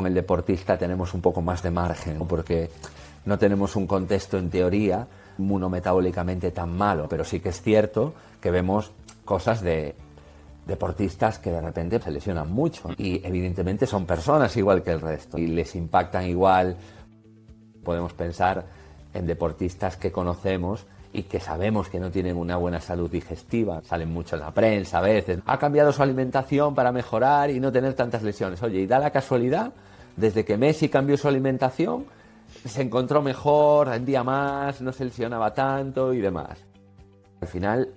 Con el deportista tenemos un poco más de margen, ¿no? Porque no tenemos un contexto en teoría inmunometabólicamente tan malo, pero sí que es cierto que vemos cosas de deportistas que de repente se lesionan mucho y evidentemente son personas igual que el resto y les impactan igual. Podemos pensar en deportistas que conocemos y que sabemos que no tienen una buena salud digestiva. Salen mucho en la prensa a veces. Ha cambiado su alimentación para mejorar y no tener tantas lesiones. Oye, y da la casualidad, desde que Messi cambió su alimentación, se encontró mejor, rendía más, no se lesionaba tanto y demás. Al final,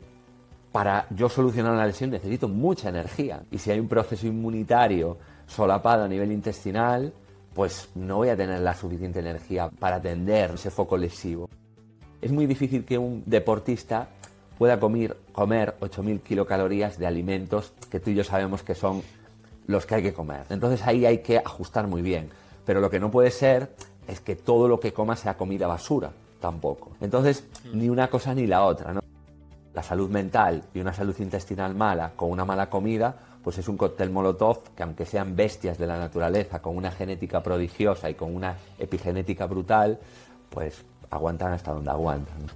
para yo solucionar una lesión necesito mucha energía. Y si hay un proceso inmunitario solapado a nivel intestinal, pues no voy a tener la suficiente energía para atender ese foco lesivo. Es muy difícil que un deportista pueda comer 8.000 kilocalorías de alimentos que tú y yo sabemos que son los que hay que comer. Entonces ahí hay que ajustar muy bien. Pero lo que no puede ser es que todo lo que coma sea comida basura, tampoco. Entonces, ni una cosa ni la otra, ¿no? La salud mental y una salud intestinal mala con una mala comida, pues es un cóctel molotov que, aunque sean bestias de la naturaleza, con una genética prodigiosa y con una epigenética brutal, pues aguantan hasta donde aguantan.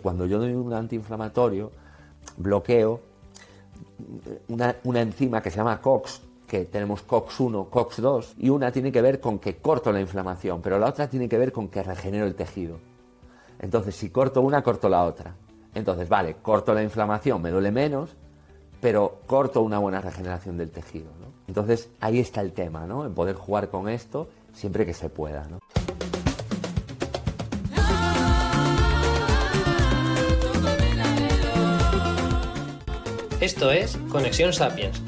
Cuando yo doy un antiinflamatorio, bloqueo una enzima que se llama COX, que tenemos COX-1, COX-2, y una tiene que ver con que corto la inflamación, pero la otra tiene que ver con que regenero el tejido. Entonces, si corto una, corto la otra. Entonces, vale, corto la inflamación, me duele menos, pero corto una buena regeneración del tejido, ¿no? Entonces, ahí está el tema, ¿no? En poder jugar con esto siempre que se pueda, ¿no? Esto es Conexión Sapiens.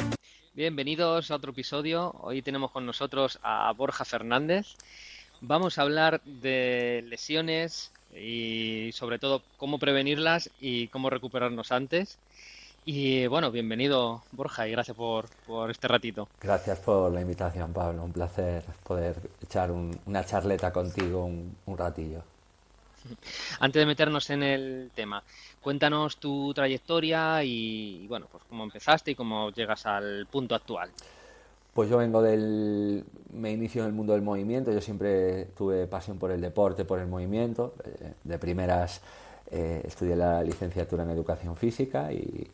Bienvenidos a otro episodio. Hoy tenemos con nosotros a Borja Fernández. Vamos a hablar de lesiones y sobre todo cómo prevenirlas y cómo recuperarnos antes. Y bueno, bienvenido Borja y gracias por este ratito. Gracias por la invitación, Pablo. Un placer poder echar una charleta contigo un ratillo. Antes de meternos en el tema, cuéntanos tu trayectoria y bueno, pues cómo empezaste y cómo llegas al punto actual. Pues yo me inicio en el mundo del movimiento. Yo siempre tuve pasión por el deporte, por el movimiento. De primeras estudié la licenciatura en educación física y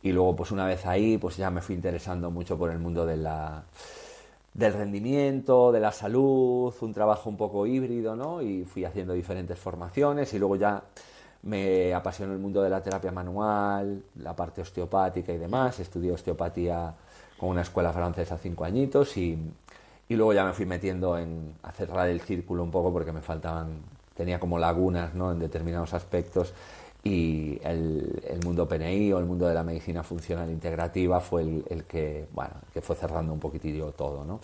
luego, pues una vez ahí, pues ya me fui interesando mucho por el mundo del rendimiento, de la salud, un trabajo un poco híbrido, ¿no? Y fui haciendo diferentes formaciones y luego ya me apasionó el mundo de la terapia manual, la parte osteopática y demás. Estudié osteopatía con una escuela francesa 5 añitos y luego ya me fui metiendo a cerrar el círculo un poco porque tenía como lagunas, ¿no? En determinados aspectos y el mundo PNI o el mundo de la medicina funcional integrativa fue el que fue cerrando un poquitillo todo, ¿no?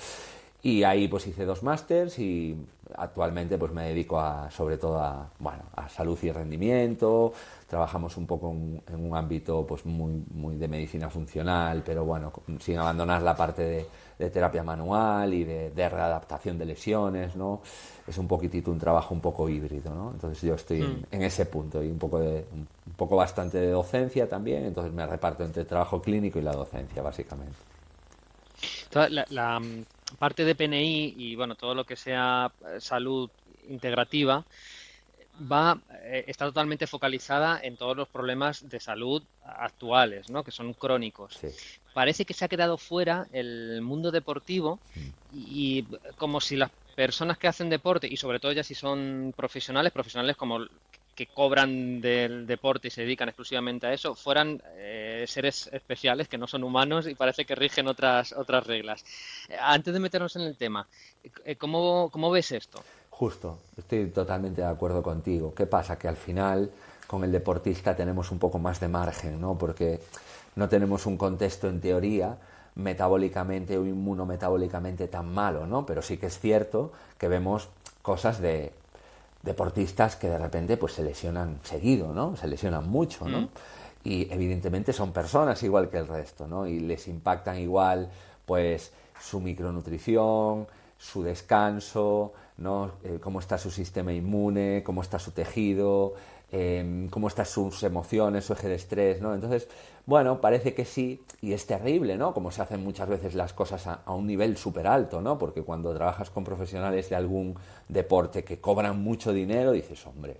Y ahí pues hice 2 másters y actualmente pues me dedico sobre todo a salud y rendimiento. Trabajamos un poco en un ámbito pues muy de medicina funcional, pero bueno, sin abandonar la parte de terapia manual y de readaptación de lesiones, ¿no? Es un poquitito un trabajo un poco híbrido, ¿no? Entonces yo estoy en ese punto y un poco bastante de docencia también, entonces me reparto entre el trabajo clínico y la docencia, básicamente. Toda la parte de PNI y bueno, todo lo que sea salud integrativa está totalmente focalizada en todos los problemas de salud actuales, ¿no? Que son crónicos. Sí. Parece que se ha quedado fuera el mundo deportivo y como si las personas que hacen deporte, y sobre todo ya si son profesionales como que cobran del deporte y se dedican exclusivamente a eso, fueran seres especiales que no son humanos y parece que rigen otras reglas. Antes de meternos en el tema, ¿cómo ves esto? Justo, estoy totalmente de acuerdo contigo. ¿Qué pasa? Que al final con el deportista tenemos un poco más de margen, ¿no? Porque no tenemos un contexto en teoría metabólicamente o inmunometabólicamente tan malo, ¿no? Pero sí que es cierto que vemos cosas de deportistas que de repente pues se lesionan seguido, ¿no? Se lesionan mucho, ¿no? Y evidentemente son personas igual que el resto, ¿no? Y les impactan igual pues su micronutrición, su descanso, ¿no? Cómo está su sistema inmune, cómo está su tejido, cómo están sus emociones, su eje de estrés, ¿no? Entonces, bueno, parece que sí, y es terrible, ¿no? Como se hacen muchas veces las cosas a un nivel súper alto, ¿no? Porque cuando trabajas con profesionales de algún deporte que cobran mucho dinero, dices, hombre,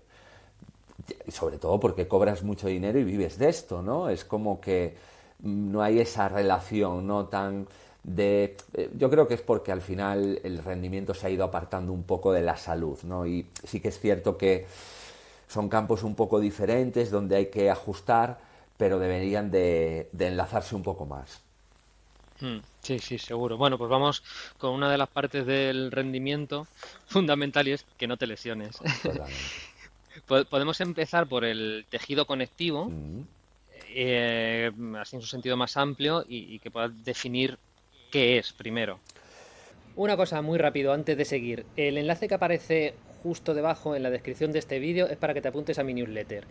y sobre todo porque cobras mucho dinero y vives de esto, ¿no? Es como que no hay esa relación, ¿no? Tan de... yo creo que es porque al final el rendimiento se ha ido apartando un poco de la salud, ¿no? Y sí que es cierto que son campos un poco diferentes donde hay que ajustar, pero deberían de enlazarse un poco más. Sí, sí, seguro. Bueno, pues vamos con una de las partes del rendimiento fundamental y es que no te lesiones. Totalmente. Podemos empezar por el tejido conectivo, Mm. así en su sentido más amplio y que puedas definir qué es primero. Una cosa muy rápido antes de seguir. El enlace que aparece justo debajo en la descripción de este vídeo es para que te apuntes a mi newsletter.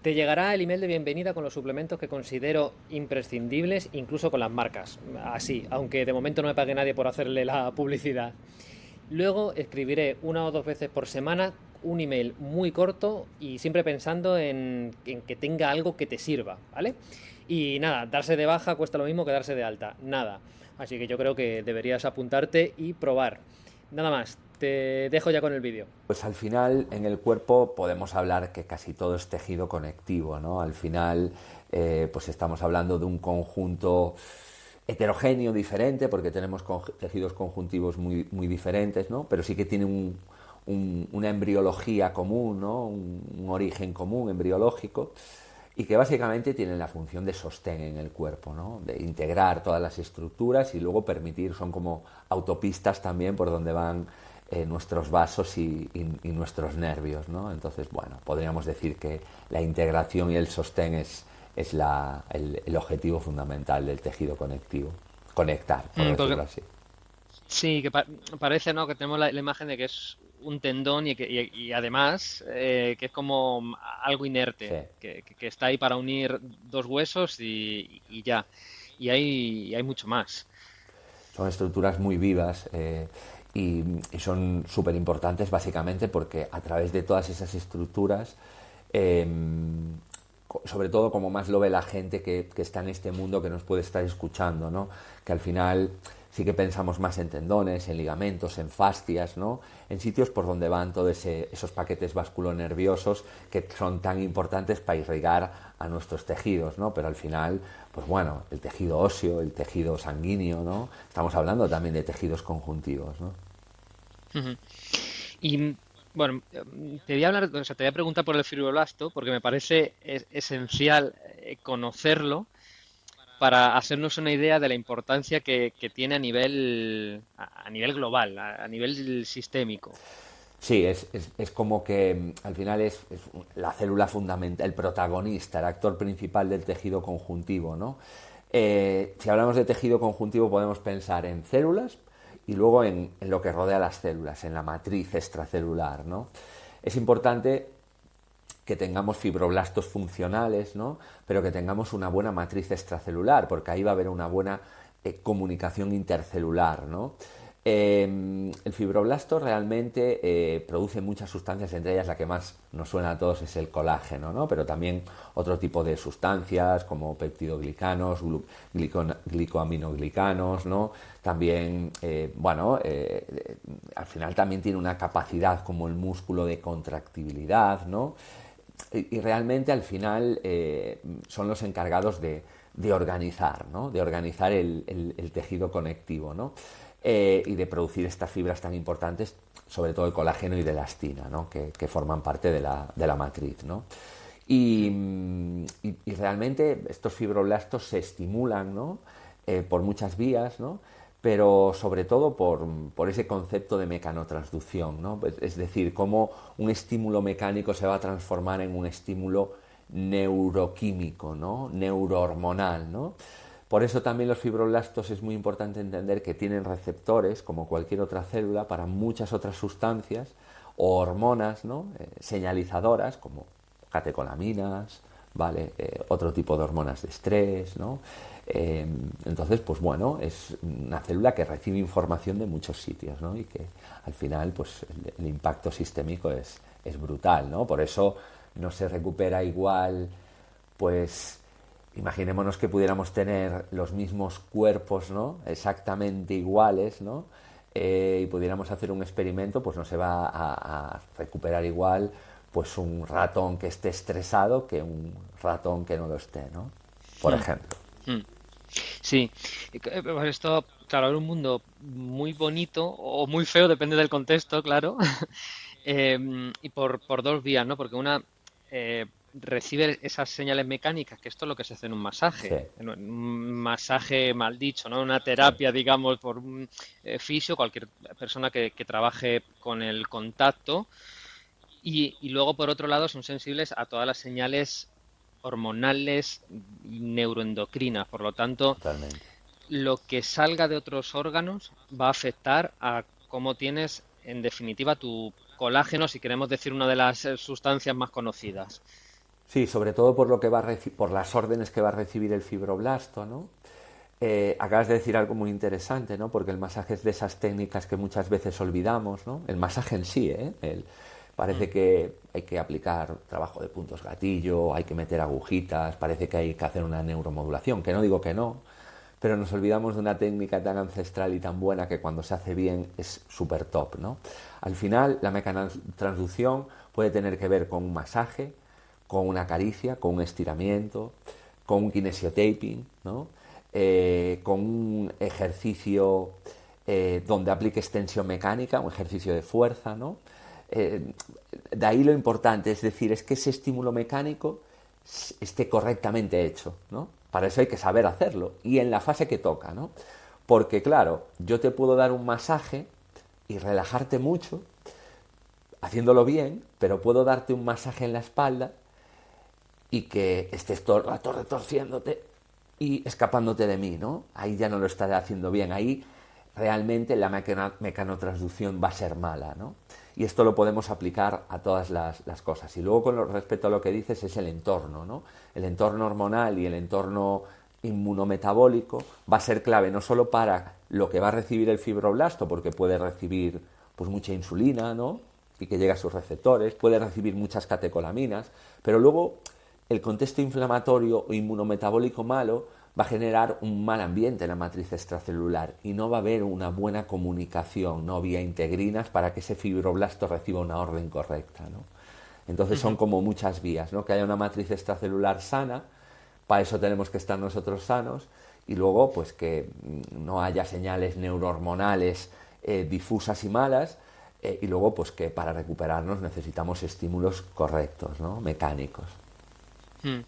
Te llegará el email de bienvenida con los suplementos que considero imprescindibles, incluso con las marcas. Así, aunque de momento no me pague nadie por hacerle la publicidad. Luego escribiré 1 o 2 veces por semana un email muy corto y siempre pensando en que tenga algo que te sirva, ¿vale? Y nada, darse de baja cuesta lo mismo que darse de alta, nada. Así que yo creo que deberías apuntarte y probar. Nada más, te dejo ya con el vídeo. Pues al final en el cuerpo podemos hablar que casi todo es tejido conectivo, ¿no? Al final pues estamos hablando de un conjunto heterogéneo, diferente, porque tenemos tejidos conjuntivos muy, muy diferentes, ¿no? Pero sí que tiene una embriología común, ¿no? Un origen común embriológico y que básicamente tienen la función de sostén en el cuerpo, ¿no? De integrar todas las estructuras y luego permitir, son como autopistas también por donde van nuestros vasos y nuestros nervios, ¿no? Entonces, bueno, podríamos decir que la integración y el sostén es el objetivo fundamental del tejido conectivo. Conectar, por decirlo así. Sí, que parece, ¿no? Que tenemos la imagen de que es un tendón y además que es como algo inerte, Sí. que está ahí para unir dos huesos y ya. Y hay mucho más. Son estructuras muy vivas y son súper importantes básicamente porque a través de todas esas estructuras, sobre todo como más lo ve la gente que está en este mundo que nos puede estar escuchando, ¿no? Que al final sí que pensamos más en tendones, en ligamentos, en fascias, ¿no? En sitios por donde van todos esos paquetes vasculonerviosos que son tan importantes para irrigar a nuestros tejidos, ¿no? Pero al final, pues bueno, el tejido óseo, el tejido sanguíneo, ¿no? Estamos hablando también de tejidos conjuntivos, ¿no? Ujú. Y bueno, te voy a hablar, o sea, te voy a preguntar por el fibroblasto porque me parece esencial conocerlo para hacernos una idea de la importancia que tiene a nivel global, a nivel sistémico. Sí, es como que al final es la célula fundamental, el protagonista, el actor principal del tejido conjuntivo, ¿no? Si hablamos de tejido conjuntivo podemos pensar en células y luego en lo que rodea las células, en la matriz extracelular, ¿no? Es importante que tengamos fibroblastos funcionales, ¿no? Pero que tengamos una buena matriz extracelular, porque ahí va a haber una buena comunicación intercelular, ¿no? El fibroblasto realmente produce muchas sustancias, entre ellas la que más nos suena a todos es el colágeno, ¿no? Pero también otro tipo de sustancias como peptidoglicanos, glicoaminoglicanos, ¿no? También, al final también tiene una capacidad como el músculo de contractibilidad, ¿no? Y realmente al final son los encargados de organizar, ¿no? De organizar el tejido conectivo, ¿no? Y de producir estas fibras tan importantes, sobre todo el colágeno y de la elastina, ¿no? Que forman parte de la matriz, ¿no? Y realmente estos fibroblastos se estimulan, ¿no? Por muchas vías, ¿no? Pero sobre todo por ese concepto de mecanotransducción, ¿no? Es decir, cómo un estímulo mecánico se va a transformar en un estímulo neuroquímico, ¿no? Neurohormonal, ¿no? Por eso también los fibroblastos es muy importante entender que tienen receptores, como cualquier otra célula, para muchas otras sustancias o hormonas, ¿no? Señalizadoras, como catecolaminas, ¿vale? Otro tipo de hormonas de estrés, ¿no? Entonces, pues bueno, es una célula que recibe información de muchos sitios, ¿no? Y que al final, pues el impacto sistémico es brutal, ¿no? Por eso no se recupera igual, pues imaginémonos que pudiéramos tener los mismos cuerpos, ¿no? Exactamente iguales, ¿no? Y pudiéramos hacer un experimento, pues no se va a recuperar igual pues un ratón que esté estresado que un ratón que no lo esté, ¿no? Por ejemplo. Sí, pues esto, claro, es un mundo muy bonito o muy feo, depende del contexto, claro, y por dos vías, ¿no? Porque una recibe esas señales mecánicas, que esto es lo que se hace Sí, en un masaje mal dicho, ¿no? Una sí, terapia, digamos, por un fisio, cualquier persona que trabaje con el contacto. Y luego, por otro lado, son sensibles a todas las señales hormonales y neuroendocrinas. Por lo tanto, totalmente. lo que salga de otros órganos va a afectar a cómo tienes, en definitiva, tu colágeno, si queremos decir una de las sustancias más conocidas. Sí, sobre todo por lo que por las órdenes que va a recibir el fibroblasto, ¿no? Acabas de decir algo muy interesante, ¿no? Porque el masaje es de esas técnicas que muchas veces olvidamos, ¿no? El masaje en sí, ¿eh? Parece que hay que aplicar trabajo de puntos gatillo, hay que meter agujitas, parece que hay que hacer una neuromodulación, que no digo que no, pero nos olvidamos de una técnica tan ancestral y tan buena que cuando se hace bien es súper top, ¿no? Al final, la mecanotransducción puede tener que ver con un masaje, con una caricia, con un estiramiento, con un kinesiotaping, ¿no? Con un ejercicio donde apliques tensión mecánica, un ejercicio de fuerza, ¿no? De ahí lo importante, es decir, es que ese estímulo mecánico esté correctamente hecho, ¿no? Para eso hay que saber hacerlo y en la fase que toca, ¿no? Porque claro, yo te puedo dar un masaje y relajarte mucho haciéndolo bien, pero puedo darte un masaje en la espalda y que estés todo el rato retorciéndote y escapándote de mí, ¿no? Ahí ya no lo estaré haciendo bien, ahí realmente la mecanotransducción va a ser mala, ¿no? Y esto lo podemos aplicar a todas las cosas. Y luego, con respecto a lo que dices, es el entorno, ¿no? El entorno hormonal y el entorno inmunometabólico va a ser clave no solo para lo que va a recibir el fibroblasto, porque puede recibir pues mucha insulina, ¿no? Y que llegue a sus receptores, puede recibir muchas catecolaminas, pero luego el contexto inflamatorio o inmunometabólico malo va a generar un mal ambiente en la matriz extracelular y no va a haber una buena comunicación, ¿no? Vía integrinas para que ese fibroblasto reciba una orden correcta, ¿no? Entonces son como muchas vías, ¿no? Que haya una matriz extracelular sana, para eso tenemos que estar nosotros sanos, y luego pues que no haya señales neurohormonales difusas y malas, y luego pues que para recuperarnos necesitamos estímulos correctos, ¿no? Mecánicos. Hmm.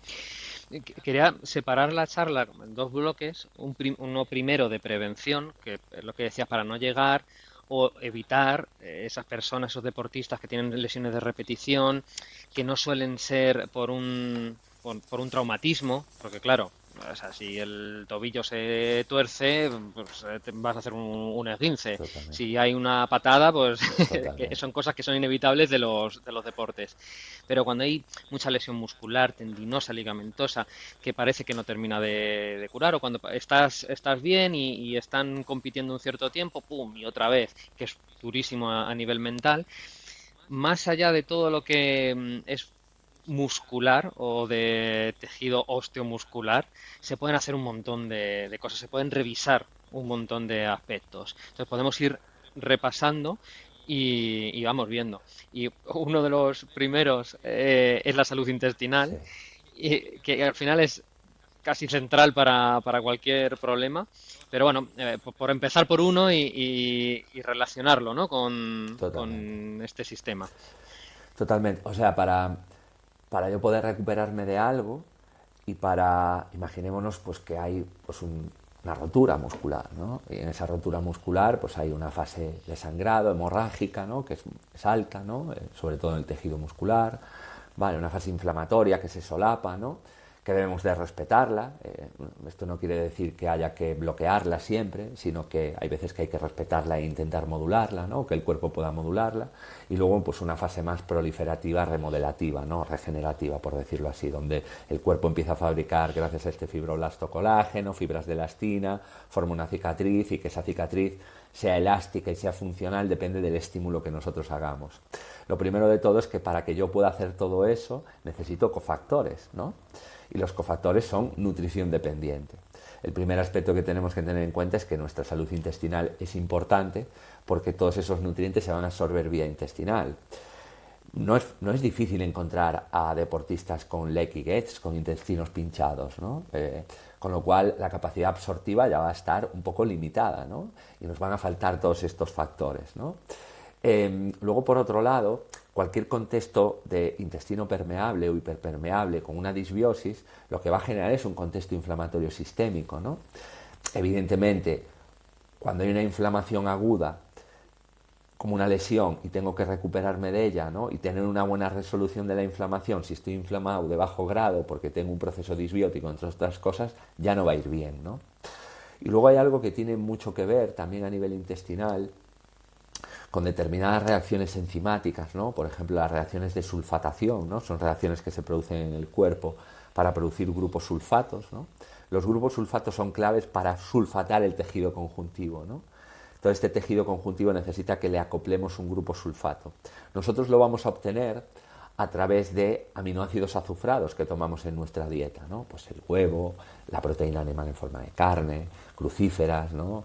Quería separar la charla en dos bloques, uno primero de prevención, que es lo que decías, para no llegar o evitar esas personas, esos deportistas que tienen lesiones de repetición, que no suelen ser por un traumatismo, porque claro, o sea, si el tobillo se tuerce, pues vas a hacer un esguince. Totalmente. Si hay una patada, pues que Totalmente. son cosas que son inevitables de los deportes. Pero cuando hay mucha lesión muscular, tendinosa, ligamentosa, que parece que no termina de curar, o cuando estás bien y están compitiendo un cierto tiempo, ¡pum! Y otra vez, que es durísimo a nivel mental, más allá de todo lo que es muscular o de tejido osteomuscular, se pueden hacer un montón de cosas, se pueden revisar un montón de aspectos. Entonces podemos ir repasando y vamos viendo. Y uno de los primeros es la salud Sí. intestinal, y que al final es casi central para cualquier problema. Pero bueno, por empezar por uno y relacionarlo, ¿no? Totalmente. con este sistema. Totalmente. O sea, para yo poder recuperarme de algo y para, imaginémonos, pues que hay pues una rotura muscular, ¿no? Y en esa rotura muscular pues hay una fase de sangrado hemorrágica, ¿no? Que es alta, ¿no? Sobre todo en el tejido muscular, vale, una fase inflamatoria que se solapa, ¿no? que debemos de respetarla. Esto no quiere decir que haya que bloquearla siempre, sino que hay veces que hay que respetarla e intentar modularla, ¿no? Que el cuerpo pueda modularla. Y luego pues una fase más proliferativa, remodelativa, ¿no? Regenerativa, por decirlo así, donde el cuerpo empieza a fabricar, gracias a este fibroblasto colágeno, fibras de elastina, forma una cicatriz, y que esa cicatriz sea elástica y sea funcional depende del estímulo que nosotros hagamos. Lo primero de todo es que para que yo pueda hacer todo eso necesito cofactores, ¿no? Y los cofactores son nutrición dependiente. El primer aspecto que tenemos que tener en cuenta es que nuestra salud intestinal es importante porque todos esos nutrientes se van a absorber vía intestinal. No es difícil encontrar a deportistas con leaky guts, con intestinos pinchados, ¿no? Con lo cual la capacidad absortiva ya va a estar un poco limitada, ¿no? Y nos van a faltar todos estos factores, ¿no? Luego, por otro lado, cualquier contexto de intestino permeable o hiperpermeable con una disbiosis, lo que va a generar es un contexto inflamatorio sistémico, ¿no? Evidentemente, cuando hay una inflamación aguda, como una lesión, y tengo que recuperarme de ella, ¿no? Y tener una buena resolución de la inflamación, si estoy inflamado de bajo grado porque tengo un proceso disbiótico, entre otras cosas, ya no va a ir bien, ¿no? Y luego hay algo que tiene mucho que ver también a nivel intestinal con determinadas reacciones enzimáticas, ¿no? Por ejemplo, las reacciones de sulfatación, ¿no? Son reacciones que se producen en el cuerpo para producir grupos sulfatos, ¿no? Los grupos sulfatos son claves para sulfatar el tejido conjuntivo, ¿no? Todo este tejido conjuntivo necesita que le acoplemos un grupo sulfato. Nosotros lo vamos a obtener a través de aminoácidos azufrados que tomamos en nuestra dieta, ¿no? Pues el huevo, la proteína animal en forma de carne, crucíferas, ¿no?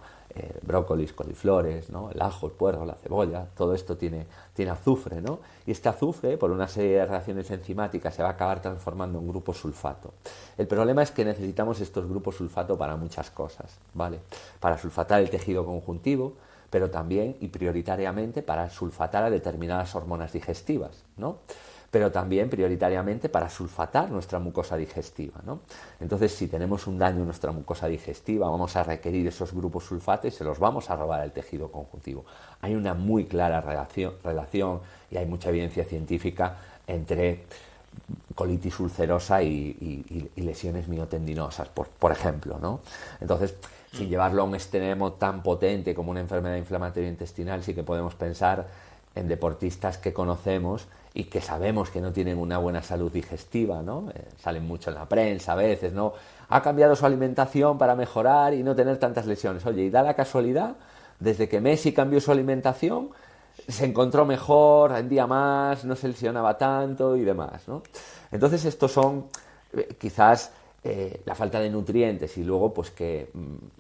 Brócolis, coliflores, ¿no? El ajo, el puerro, la cebolla, todo esto tiene azufre, ¿no? Y este azufre, por una serie de reacciones enzimáticas, se va a acabar transformando en grupo sulfato. El problema es que necesitamos estos grupos sulfato para muchas cosas, ¿vale? Para sulfatar el tejido conjuntivo, pero también y prioritariamente para sulfatar a determinadas hormonas digestivas, ¿no? Pero también prioritariamente para sulfatar nuestra mucosa digestiva, ¿no? Entonces, si tenemos un daño en nuestra mucosa digestiva, vamos a requerir esos grupos sulfato y se los vamos a robar al tejido conjuntivo. Hay una muy clara relación y hay mucha evidencia científica entre colitis ulcerosa y lesiones miotendinosas, por ejemplo, ¿no? Entonces, sin llevarlo a un extremo tan potente como una enfermedad inflamatoria intestinal, sí que podemos pensar en deportistas que conocemos y que sabemos que no tienen una buena salud digestiva, ¿no? Salen mucho en la prensa a veces, ¿no? Ha cambiado su alimentación para mejorar y no tener tantas lesiones. Oye, y da la casualidad, desde que Messi cambió su alimentación, se encontró mejor, rendía más, no se lesionaba tanto y demás, ¿no? Entonces estos son quizás la falta de nutrientes y luego pues que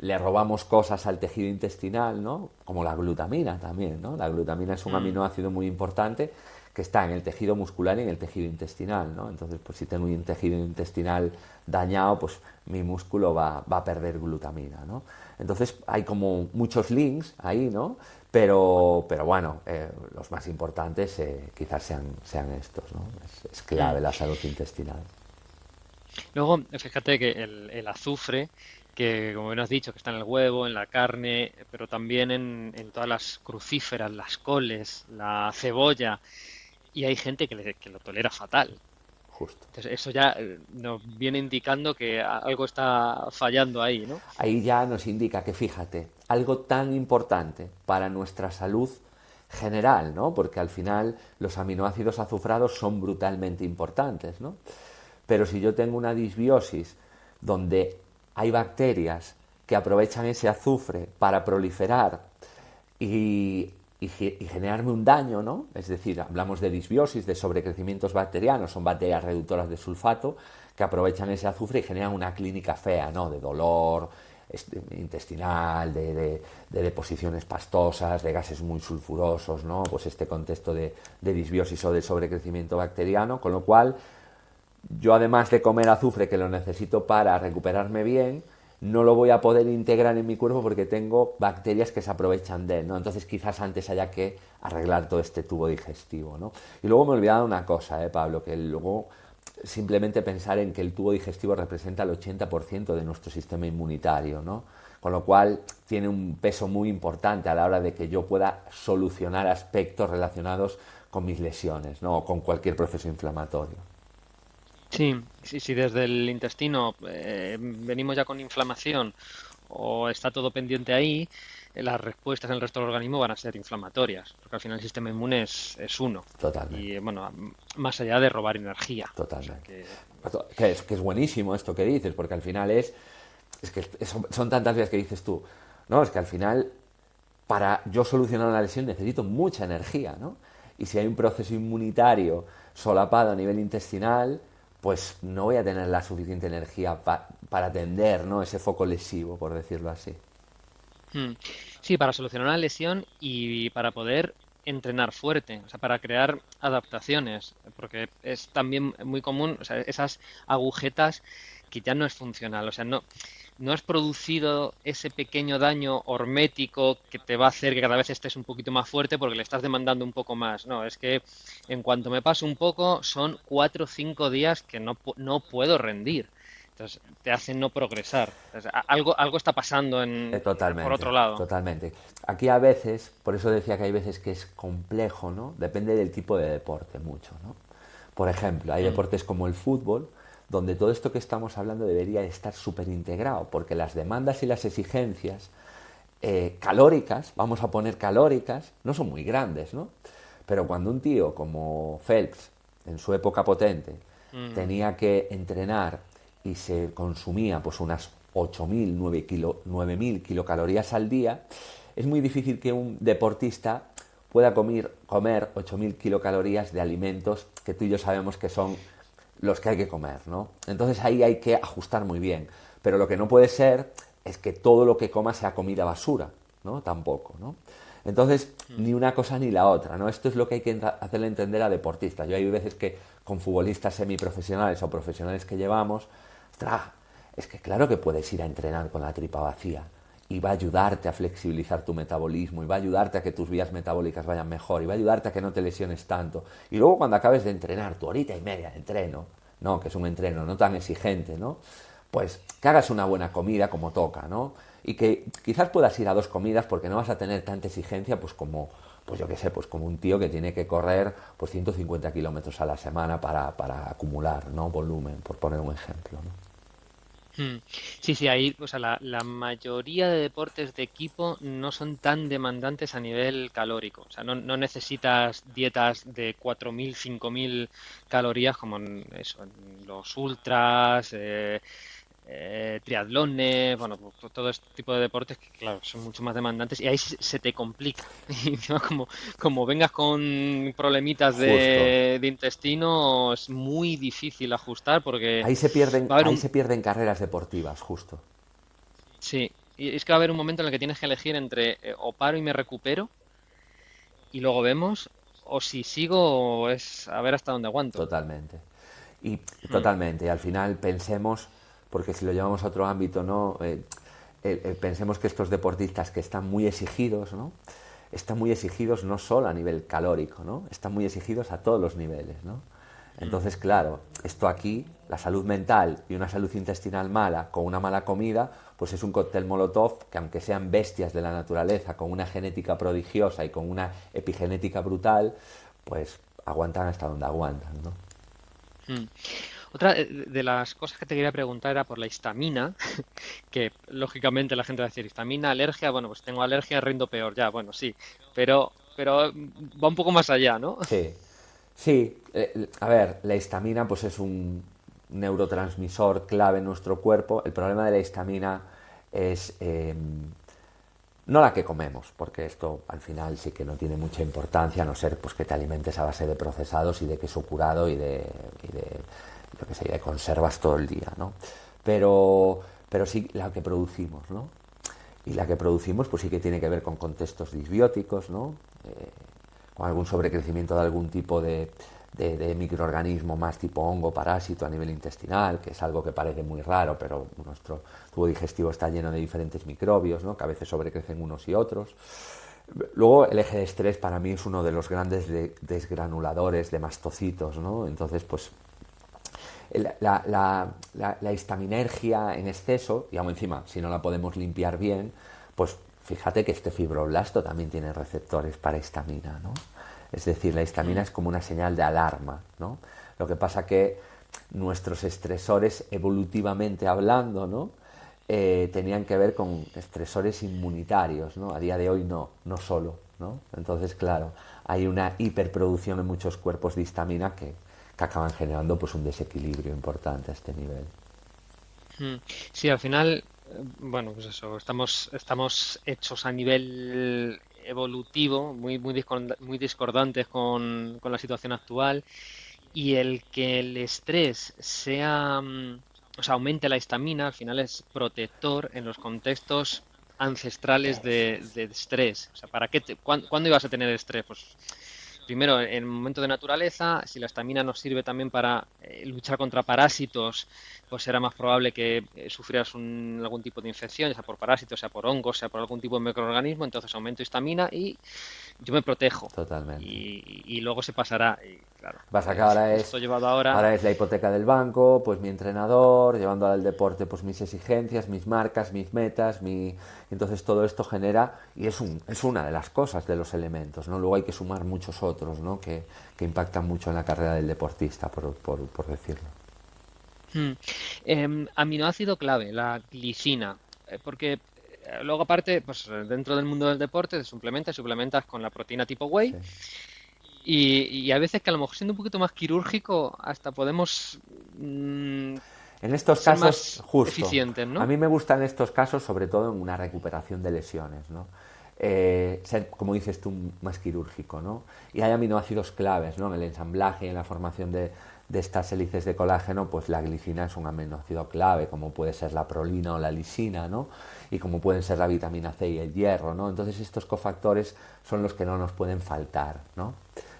le robamos cosas al tejido intestinal, ¿no? Como la glutamina también, ¿no? La glutamina es un aminoácido muy importante que está en el tejido muscular y en el tejido intestinal, ¿no? Entonces, pues si tengo un tejido intestinal dañado, pues mi músculo va a perder glutamina, ¿no? Entonces hay como muchos links ahí, ¿no? Pero bueno, los más importantes quizás sean estos, ¿no? Es clave la salud intestinal. Luego, fíjate que el azufre, que como bien has dicho, que está en el huevo, en la carne, pero también en todas las crucíferas, las coles, la cebolla, y hay gente que lo tolera fatal. Justo. Entonces, eso ya nos viene indicando que algo está fallando ahí, ¿no? Ahí ya nos indica que, fíjate, algo tan importante para nuestra salud general, ¿no? Porque al final los aminoácidos azufrados son brutalmente importantes, ¿no? Pero si yo tengo una disbiosis donde hay bacterias que aprovechan ese azufre para proliferar y generarme un daño, ¿no? Es decir, hablamos de disbiosis, de sobrecrecimientos bacterianos, son bacterias reductoras de sulfato que aprovechan ese azufre y generan una clínica fea, ¿no? De dolor intestinal, de deposiciones pastosas, de gases muy sulfurosos, ¿no? Pues este contexto de disbiosis o de sobrecrecimiento bacteriano, con lo cual yo, además de comer azufre, que lo necesito para recuperarme bien, no lo voy a poder integrar en mi cuerpo porque tengo bacterias que se aprovechan de él, ¿no? Entonces quizás antes haya que arreglar todo este tubo digestivo, ¿no? Y luego me he olvidado una cosa, Pablo, que luego simplemente pensar en que el tubo digestivo representa el 80% de nuestro sistema inmunitario, ¿no? Con lo cual tiene un peso muy importante a la hora de que yo pueda solucionar aspectos relacionados con mis lesiones, ¿no? O con cualquier proceso inflamatorio. Sí, si desde el intestino venimos ya con inflamación o está todo pendiente ahí, las respuestas en el resto del organismo van a ser inflamatorias, porque al final el sistema inmune es uno. Totalmente, Y bueno, más allá de robar energía. O sea totalmente. que. Que es buenísimo esto que dices, porque al final es que son tantas veces que dices tú, no, es que al final para yo solucionar una lesión necesito mucha energía, ¿no? Y si hay un proceso inmunitario solapado a nivel intestinal, pues no voy a tener la suficiente energía para atender, ¿no? Ese foco lesivo, por decirlo así. Mm. Sí, para solucionar una lesión y para poder entrenar fuerte, o sea, para crear adaptaciones, porque es también muy común, o sea, esas agujetas que ya no es funcional, o sea, no has producido ese pequeño daño hormético que te va a hacer que cada vez estés un poquito más fuerte porque le estás demandando un poco más. No, es que en cuanto me paso un poco, son 4 o 5 días que no puedo rendir. Entonces, te hacen no progresar. Entonces, algo está pasando por Totalmente, otro lado. totalmente. Aquí a veces, por eso decía que hay veces que es complejo, ¿no? Depende del tipo de deporte mucho, ¿no? Por ejemplo, hay Mm, deportes como el fútbol, donde todo esto que estamos hablando debería estar súper integrado, porque las demandas y las exigencias calóricas, vamos a poner calóricas, no son muy grandes, ¿no? Pero cuando un tío como Phelps, en su época potente, mm, tenía que entrenar y se consumía pues unas 8.000, 9.000 kilocalorías al día, es muy difícil que un deportista pueda comer 8.000 kilocalorías de alimentos que tú y yo sabemos que son los que hay que comer, ¿no? Entonces ahí hay que ajustar muy bien. Pero lo que no puede ser es que todo lo que coma sea comida basura, ¿no? Tampoco, ¿no? Entonces, mm. ni una cosa ni la otra, ¿no? Esto es lo que hay que hacerle entender a deportistas. Yo hay veces que con futbolistas semiprofesionales o profesionales que llevamos, ostras, es que claro que puedes ir a entrenar con la tripa vacía y va a ayudarte a flexibilizar tu metabolismo y va a ayudarte a que tus vías metabólicas vayan mejor y va a ayudarte a que no te lesiones tanto. Y luego cuando acabes de entrenar, tu horita y media de entreno, no, que es un entreno no tan exigente, ¿no? Pues que hagas una buena comida como toca, ¿no? Y que quizás puedas ir a 2 comidas porque no vas a tener tanta exigencia pues como, pues yo qué sé, pues como un tío que tiene que correr pues 150 kilómetros a la semana para acumular, ¿no? Volumen, por poner un ejemplo, ¿no? Mm. Sí, sí, ahí, o sea, la mayoría de deportes de equipo no son tan demandantes a nivel calórico. O sea, no necesitas dietas de 4.000, 5.000 calorías como en eso, en los ultras, triatlones, bueno, pues todo este tipo de deportes que, claro, son mucho más demandantes y ahí se te complica. Y encima, como vengas con problemitas Justo. de intestino, es muy difícil ajustar porque va a haber Ahí un. se pierden carreras deportivas, justo. Sí, y es que va a haber un momento en el que tienes que elegir entre o paro y me recupero y luego vemos, o si sigo es a ver hasta dónde aguanto. Totalmente. Y Hmm. totalmente. Y al final pensemos, porque si lo llevamos a otro ámbito, ¿no? Pensemos que estos deportistas que están muy exigidos, ¿no? Están muy exigidos no solo a nivel calórico, ¿no? Están muy exigidos a todos los niveles, ¿no? Hmm. Entonces, claro, esto aquí, la salud mental y una salud intestinal mala con una mala comida, pues es un cóctel molotov que aunque sean bestias de la naturaleza, con una genética prodigiosa y con una epigenética brutal, pues aguantan hasta donde aguantan, ¿no? Hmm. Otra de las cosas que te quería preguntar era por la histamina, que lógicamente la gente va a decir, histamina, alergia, bueno, pues tengo alergia, rindo peor, ya, bueno, sí, pero va un poco más allá, ¿no? Sí, sí. A ver, la histamina pues es un neurotransmisor clave en nuestro cuerpo. El problema de la histamina es no la que comemos, porque esto al final sí que no tiene mucha importancia, a no ser pues que te alimentes a base de procesados y de queso curado y de yo qué sé, de conservas todo el día, ¿no? Pero sí la que producimos, ¿no? Y la que producimos pues sí que tiene que ver con contextos disbióticos, ¿no? Con algún sobrecrecimiento de algún tipo de microorganismo más tipo hongo, parásito a nivel intestinal, que es algo que parece muy raro, pero nuestro tubo digestivo está lleno de diferentes microbios, ¿no? Que a veces sobrecrecen unos y otros. Luego el eje de estrés para mí es uno de los grandes desgranuladores de mastocitos, ¿no? Entonces, pues la histaminergia en exceso, y aún encima, si no la podemos limpiar bien, pues fíjate que este fibroblasto también tiene receptores para histamina, ¿no? Es decir, la histamina Hmm. es como una señal de alarma, ¿no? Lo que pasa que nuestros estresores evolutivamente hablando, ¿no? Tenían que ver con estresores inmunitarios, ¿no? A día de hoy no solo, ¿no? Entonces, claro, hay una hiperproducción en muchos cuerpos de histamina que acaban generando pues un desequilibrio importante a este nivel. Sí, al final, bueno, pues eso, estamos hechos a nivel evolutivo, muy discordantes con la situación actual, y el que el estrés o sea, aumente la histamina, al final es protector en los contextos ancestrales de estrés. O sea, ¿cuándo ibas a tener estrés? Pues primero, en un momento de naturaleza, si la estamina nos sirve también para luchar contra parásitos, pues será más probable que sufrieras algún tipo de infección, sea por parásitos, sea por hongos, sea por algún tipo de microorganismo, entonces aumento histamina y yo me protejo. Totalmente. Y luego se pasará. Y, claro, Pasa que ahora es la hipoteca del banco, pues mi entrenador, llevando al deporte pues mis exigencias, mis marcas, mis metas, entonces todo esto genera, y es una de las cosas, de los elementos, ¿no? Luego hay que sumar muchos otros, ¿no? que impactan mucho en la carrera del deportista, por decirlo. Aminoácido clave, la glicina, porque luego aparte, pues dentro del mundo del deporte te suplementas con la proteína tipo whey. Sí. Y a veces que a lo mejor siendo un poquito más quirúrgico hasta podemos en estos ser casos, más justo, eficientes, ¿no? a mí me gusta en estos casos sobre todo en una recuperación de lesiones, ¿no? Ser, como dices tú, más quirúrgico, ¿no? Y hay aminoácidos claves, ¿no? En el ensamblaje y en la formación de estas hélices de colágeno, pues la glicina es un aminoácido clave, como puede ser la prolina o la lisina, ¿no? Y como pueden ser la vitamina C y el hierro, ¿no? Entonces estos cofactores son los que no nos pueden faltar, ¿no?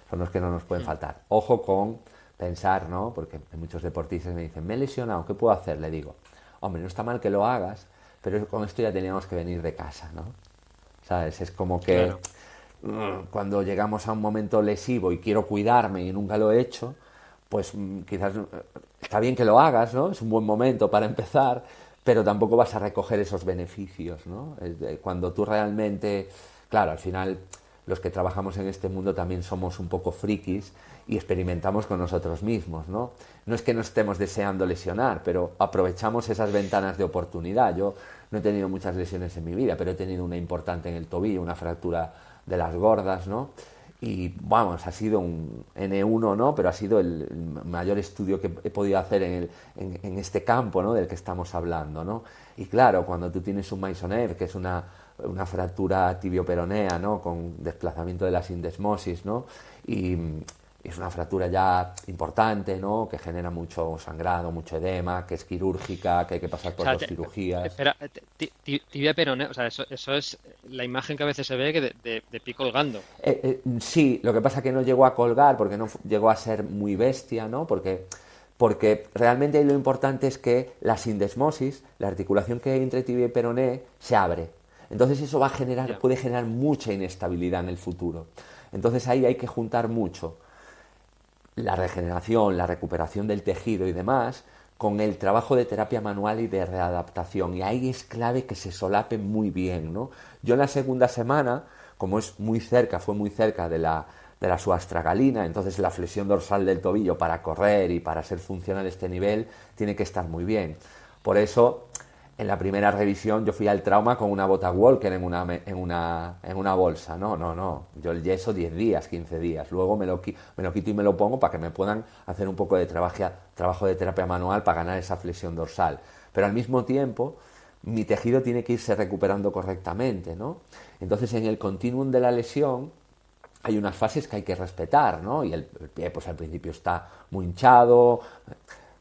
Son los que no nos pueden faltar. Ojo con pensar, ¿no? Porque muchos deportistas me dicen, me he lesionado, ¿qué puedo hacer? Le digo, hombre, no está mal que lo hagas, pero con esto ya teníamos que venir de casa, ¿no? ¿Sabes? Es como que cuando llegamos a un momento lesivo y quiero cuidarme y nunca lo he hecho, pues quizás está bien que lo hagas, ¿no? Es un buen momento para empezar, pero tampoco vas a recoger esos beneficios, ¿no? Cuando tú realmente, claro, al final los que trabajamos en este mundo también somos un poco frikis y experimentamos con nosotros mismos, ¿no? No es que no estemos deseando lesionar, pero aprovechamos esas ventanas de oportunidad. Yo no he tenido muchas lesiones en mi vida, pero he tenido una importante en el tobillo, una fractura de las gordas, ¿no? Y vamos, ha sido un N1, ¿no? Pero ha sido el mayor estudio que he podido hacer en este campo, ¿no? Del que estamos hablando, ¿no? Y claro, cuando tú tienes un Maisonneuve, que es una fractura tibioperonea, ¿no? Con desplazamiento de la sindesmosis, ¿no? Y es una fractura ya importante, ¿no? Que genera mucho sangrado, mucho edema, que es quirúrgica, que hay que pasar por 2 cirugías. Espera, tibia peronea, o sea, eso es la imagen que a veces se ve de pie colgando. Sí, lo que pasa es que no llegó a colgar porque no llegó a ser muy bestia, ¿no? Porque realmente lo importante es que la sindesmosis, la articulación que hay entre tibia y peroné, se abre. Entonces eso puede generar mucha inestabilidad en el futuro. Entonces ahí hay que juntar mucho la regeneración, la recuperación del tejido y demás, con el trabajo de terapia manual y de readaptación. Y ahí es clave que se solapen muy bien, ¿no? Yo en la segunda semana, como fue muy cerca de la subastragalina, entonces la flexión dorsal del tobillo para correr y para ser funcional este nivel tiene que estar muy bien. Por eso, en la primera revisión yo fui al trauma con una bota Walker en una bolsa. No. Yo el yeso 10 días, 15 días. Luego me lo quito y me lo pongo para que me puedan hacer un poco de trabajo de terapia manual para ganar esa flexión dorsal. Pero al mismo tiempo, mi tejido tiene que irse recuperando correctamente, ¿no? Entonces, en el continuum de la lesión hay unas fases que hay que respetar, ¿no? Y el pie, pues al principio está muy hinchado.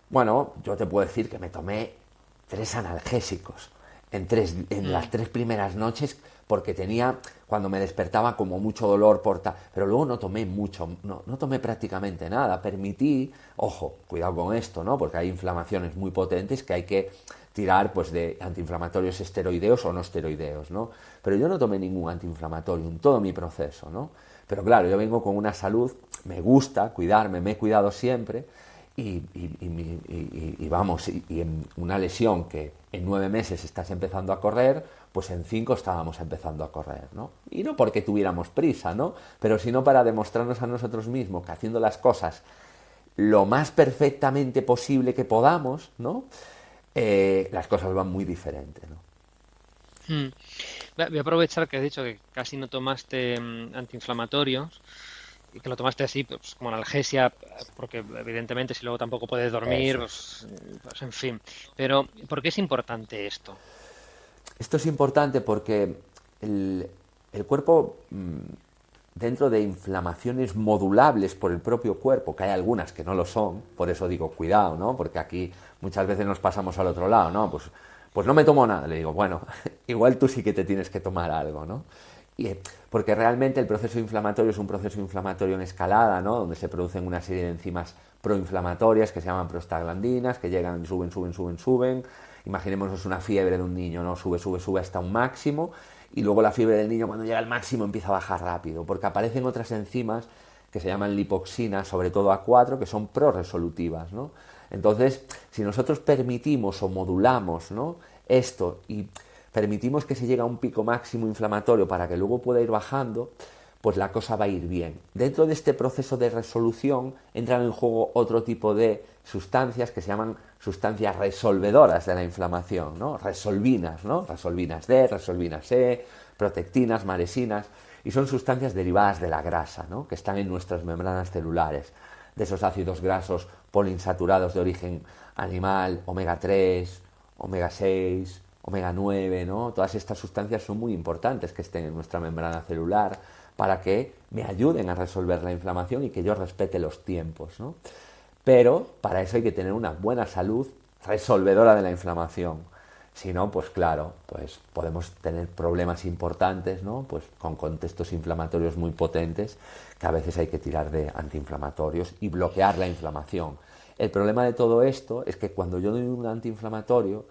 Bueno, yo te puedo decir que me tomé 3 analgésicos en las 3 primeras noches porque tenía, cuando me despertaba, como mucho dolor pero luego no tomé mucho, no tomé prácticamente nada, permití, ojo, cuidado con esto, ¿no? Porque hay inflamaciones muy potentes que hay que tirar pues de antiinflamatorios esteroideos o no esteroideos, ¿no? Pero yo no tomé ningún antiinflamatorio en todo mi proceso, ¿no? Pero claro, yo vengo con una salud, me gusta cuidarme, me he cuidado siempre. Y en una lesión que en 9 meses estás empezando a correr, pues en 5 estábamos empezando a correr, ¿no? Y no porque tuviéramos prisa, ¿no? Pero sino para demostrarnos a nosotros mismos que haciendo las cosas lo más perfectamente posible que podamos, ¿no? Las cosas van muy diferentes, ¿no? Voy a aprovechar que has dicho que casi no tomaste antiinflamatorios y que lo tomaste así, pues, como analgesia, porque evidentemente si luego tampoco puedes dormir, Eso es. pues en fin. Pero, ¿por qué es importante esto? Esto es importante porque el cuerpo, dentro de inflamaciones modulables por el propio cuerpo, que hay algunas que no lo son, por eso digo cuidado, ¿no? Porque aquí muchas veces nos pasamos al otro lado, ¿no? Pues no me tomo nada. Le digo, bueno, igual tú sí que te tienes que tomar algo, ¿no? Porque realmente el proceso inflamatorio es un proceso inflamatorio en escalada, ¿no? Donde se producen una serie de enzimas proinflamatorias que se llaman prostaglandinas, que llegan, suben. Imaginémonos una fiebre de un niño, ¿no? Sube hasta un máximo, y luego la fiebre del niño cuando llega al máximo empieza a bajar rápido, porque aparecen otras enzimas que se llaman lipoxinas, sobre todo A4, que son proresolutivas, ¿no? Entonces, si nosotros permitimos o modulamos, ¿no?, esto y permitimos que se llegue a un pico máximo inflamatorio para que luego pueda ir bajando, pues la cosa va a ir bien. Dentro de este proceso de resolución entran en juego otro tipo de sustancias que se llaman sustancias resolvedoras de la inflamación, ¿no? Resolvinas, ¿no? Resolvinas D, resolvinas E, protectinas, maresinas, y son sustancias derivadas de la grasa, ¿no?, que están en nuestras membranas celulares, de esos ácidos grasos poliinsaturados de origen animal, omega 3, omega 6, omega 9, ¿no? Todas estas sustancias son muy importantes que estén en nuestra membrana celular para que me ayuden a resolver la inflamación y que yo respete los tiempos, ¿no? Pero para eso hay que tener una buena salud resolvedora de la inflamación. Si no, pues claro, pues podemos tener problemas importantes, ¿no? Pues con contextos inflamatorios muy potentes, que a veces hay que tirar de antiinflamatorios y bloquear la inflamación. El problema de todo esto es que cuando yo doy un antiinflamatorio,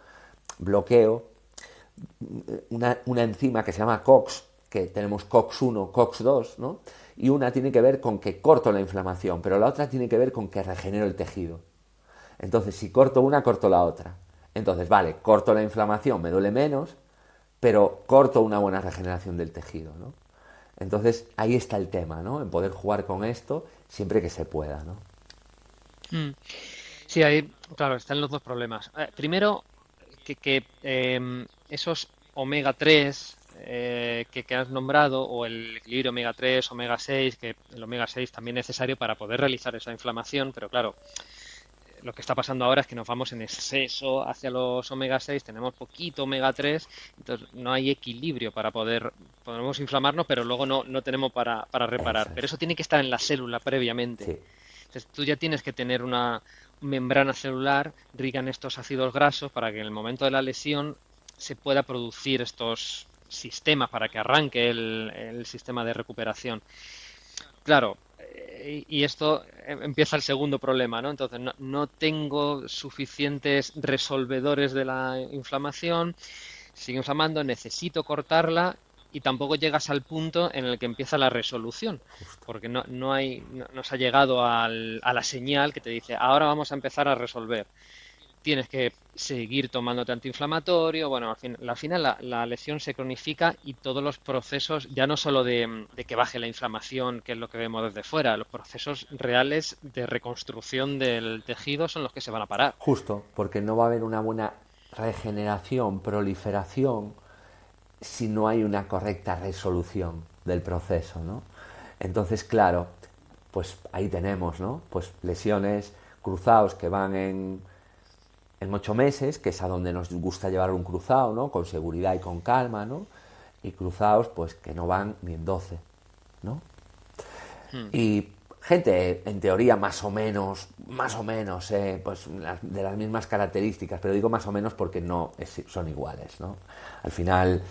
bloqueo una enzima que se llama COX, que tenemos COX-1, COX-2, ¿no? Y una tiene que ver con que corto la inflamación, pero la otra tiene que ver con que regenero el tejido. Entonces, si corto una, corto la otra. Entonces, vale, corto la inflamación, me duele menos, pero corto una buena regeneración del tejido, ¿no? Entonces, ahí está el tema, ¿no? En poder jugar con esto siempre que se pueda, ¿no? Sí, ahí, claro, están los dos problemas. Primero, que esos omega 3 que has nombrado, o el equilibrio omega 3, omega 6, que el omega 6 también es necesario para poder realizar esa inflamación, pero claro, lo que está pasando ahora es que nos vamos en exceso hacia los omega 6, tenemos poquito omega 3, entonces no hay equilibrio para podemos inflamarnos, pero luego no tenemos para reparar. Eso es. Pero eso tiene que estar en la célula previamente. Sí. Entonces tú ya tienes que tener una membrana celular rica en estos ácidos grasos para que en el momento de la lesión se pueda producir estos sistemas para que arranque el sistema de recuperación. Claro, y esto empieza el segundo problema, ¿no? Entonces no tengo suficientes resolvedores de la inflamación, sigue inflamando, necesito cortarla y tampoco llegas al punto en el que empieza la resolución, porque no se ha llegado a la señal que te dice, ahora vamos a empezar a resolver. Tienes que seguir tomándote antiinflamatorio, bueno, al final la lesión se cronifica y todos los procesos, ya no solo de que baje la inflamación, que es lo que vemos desde fuera, los procesos reales de reconstrucción del tejido son los que se van a parar. Justo, porque no va a haber una buena regeneración, proliferación, si no hay una correcta resolución del proceso, ¿no? Entonces, claro, pues ahí tenemos, ¿no? Pues lesiones, cruzados que van en 8 meses, que es a donde nos gusta llevar un cruzado, ¿no? Con seguridad y con calma, ¿no? Y cruzados, pues que no van ni en 12, ¿no? Y gente, en teoría, más o menos, pues de las mismas características, pero digo más o menos porque no son iguales, ¿no? Al final,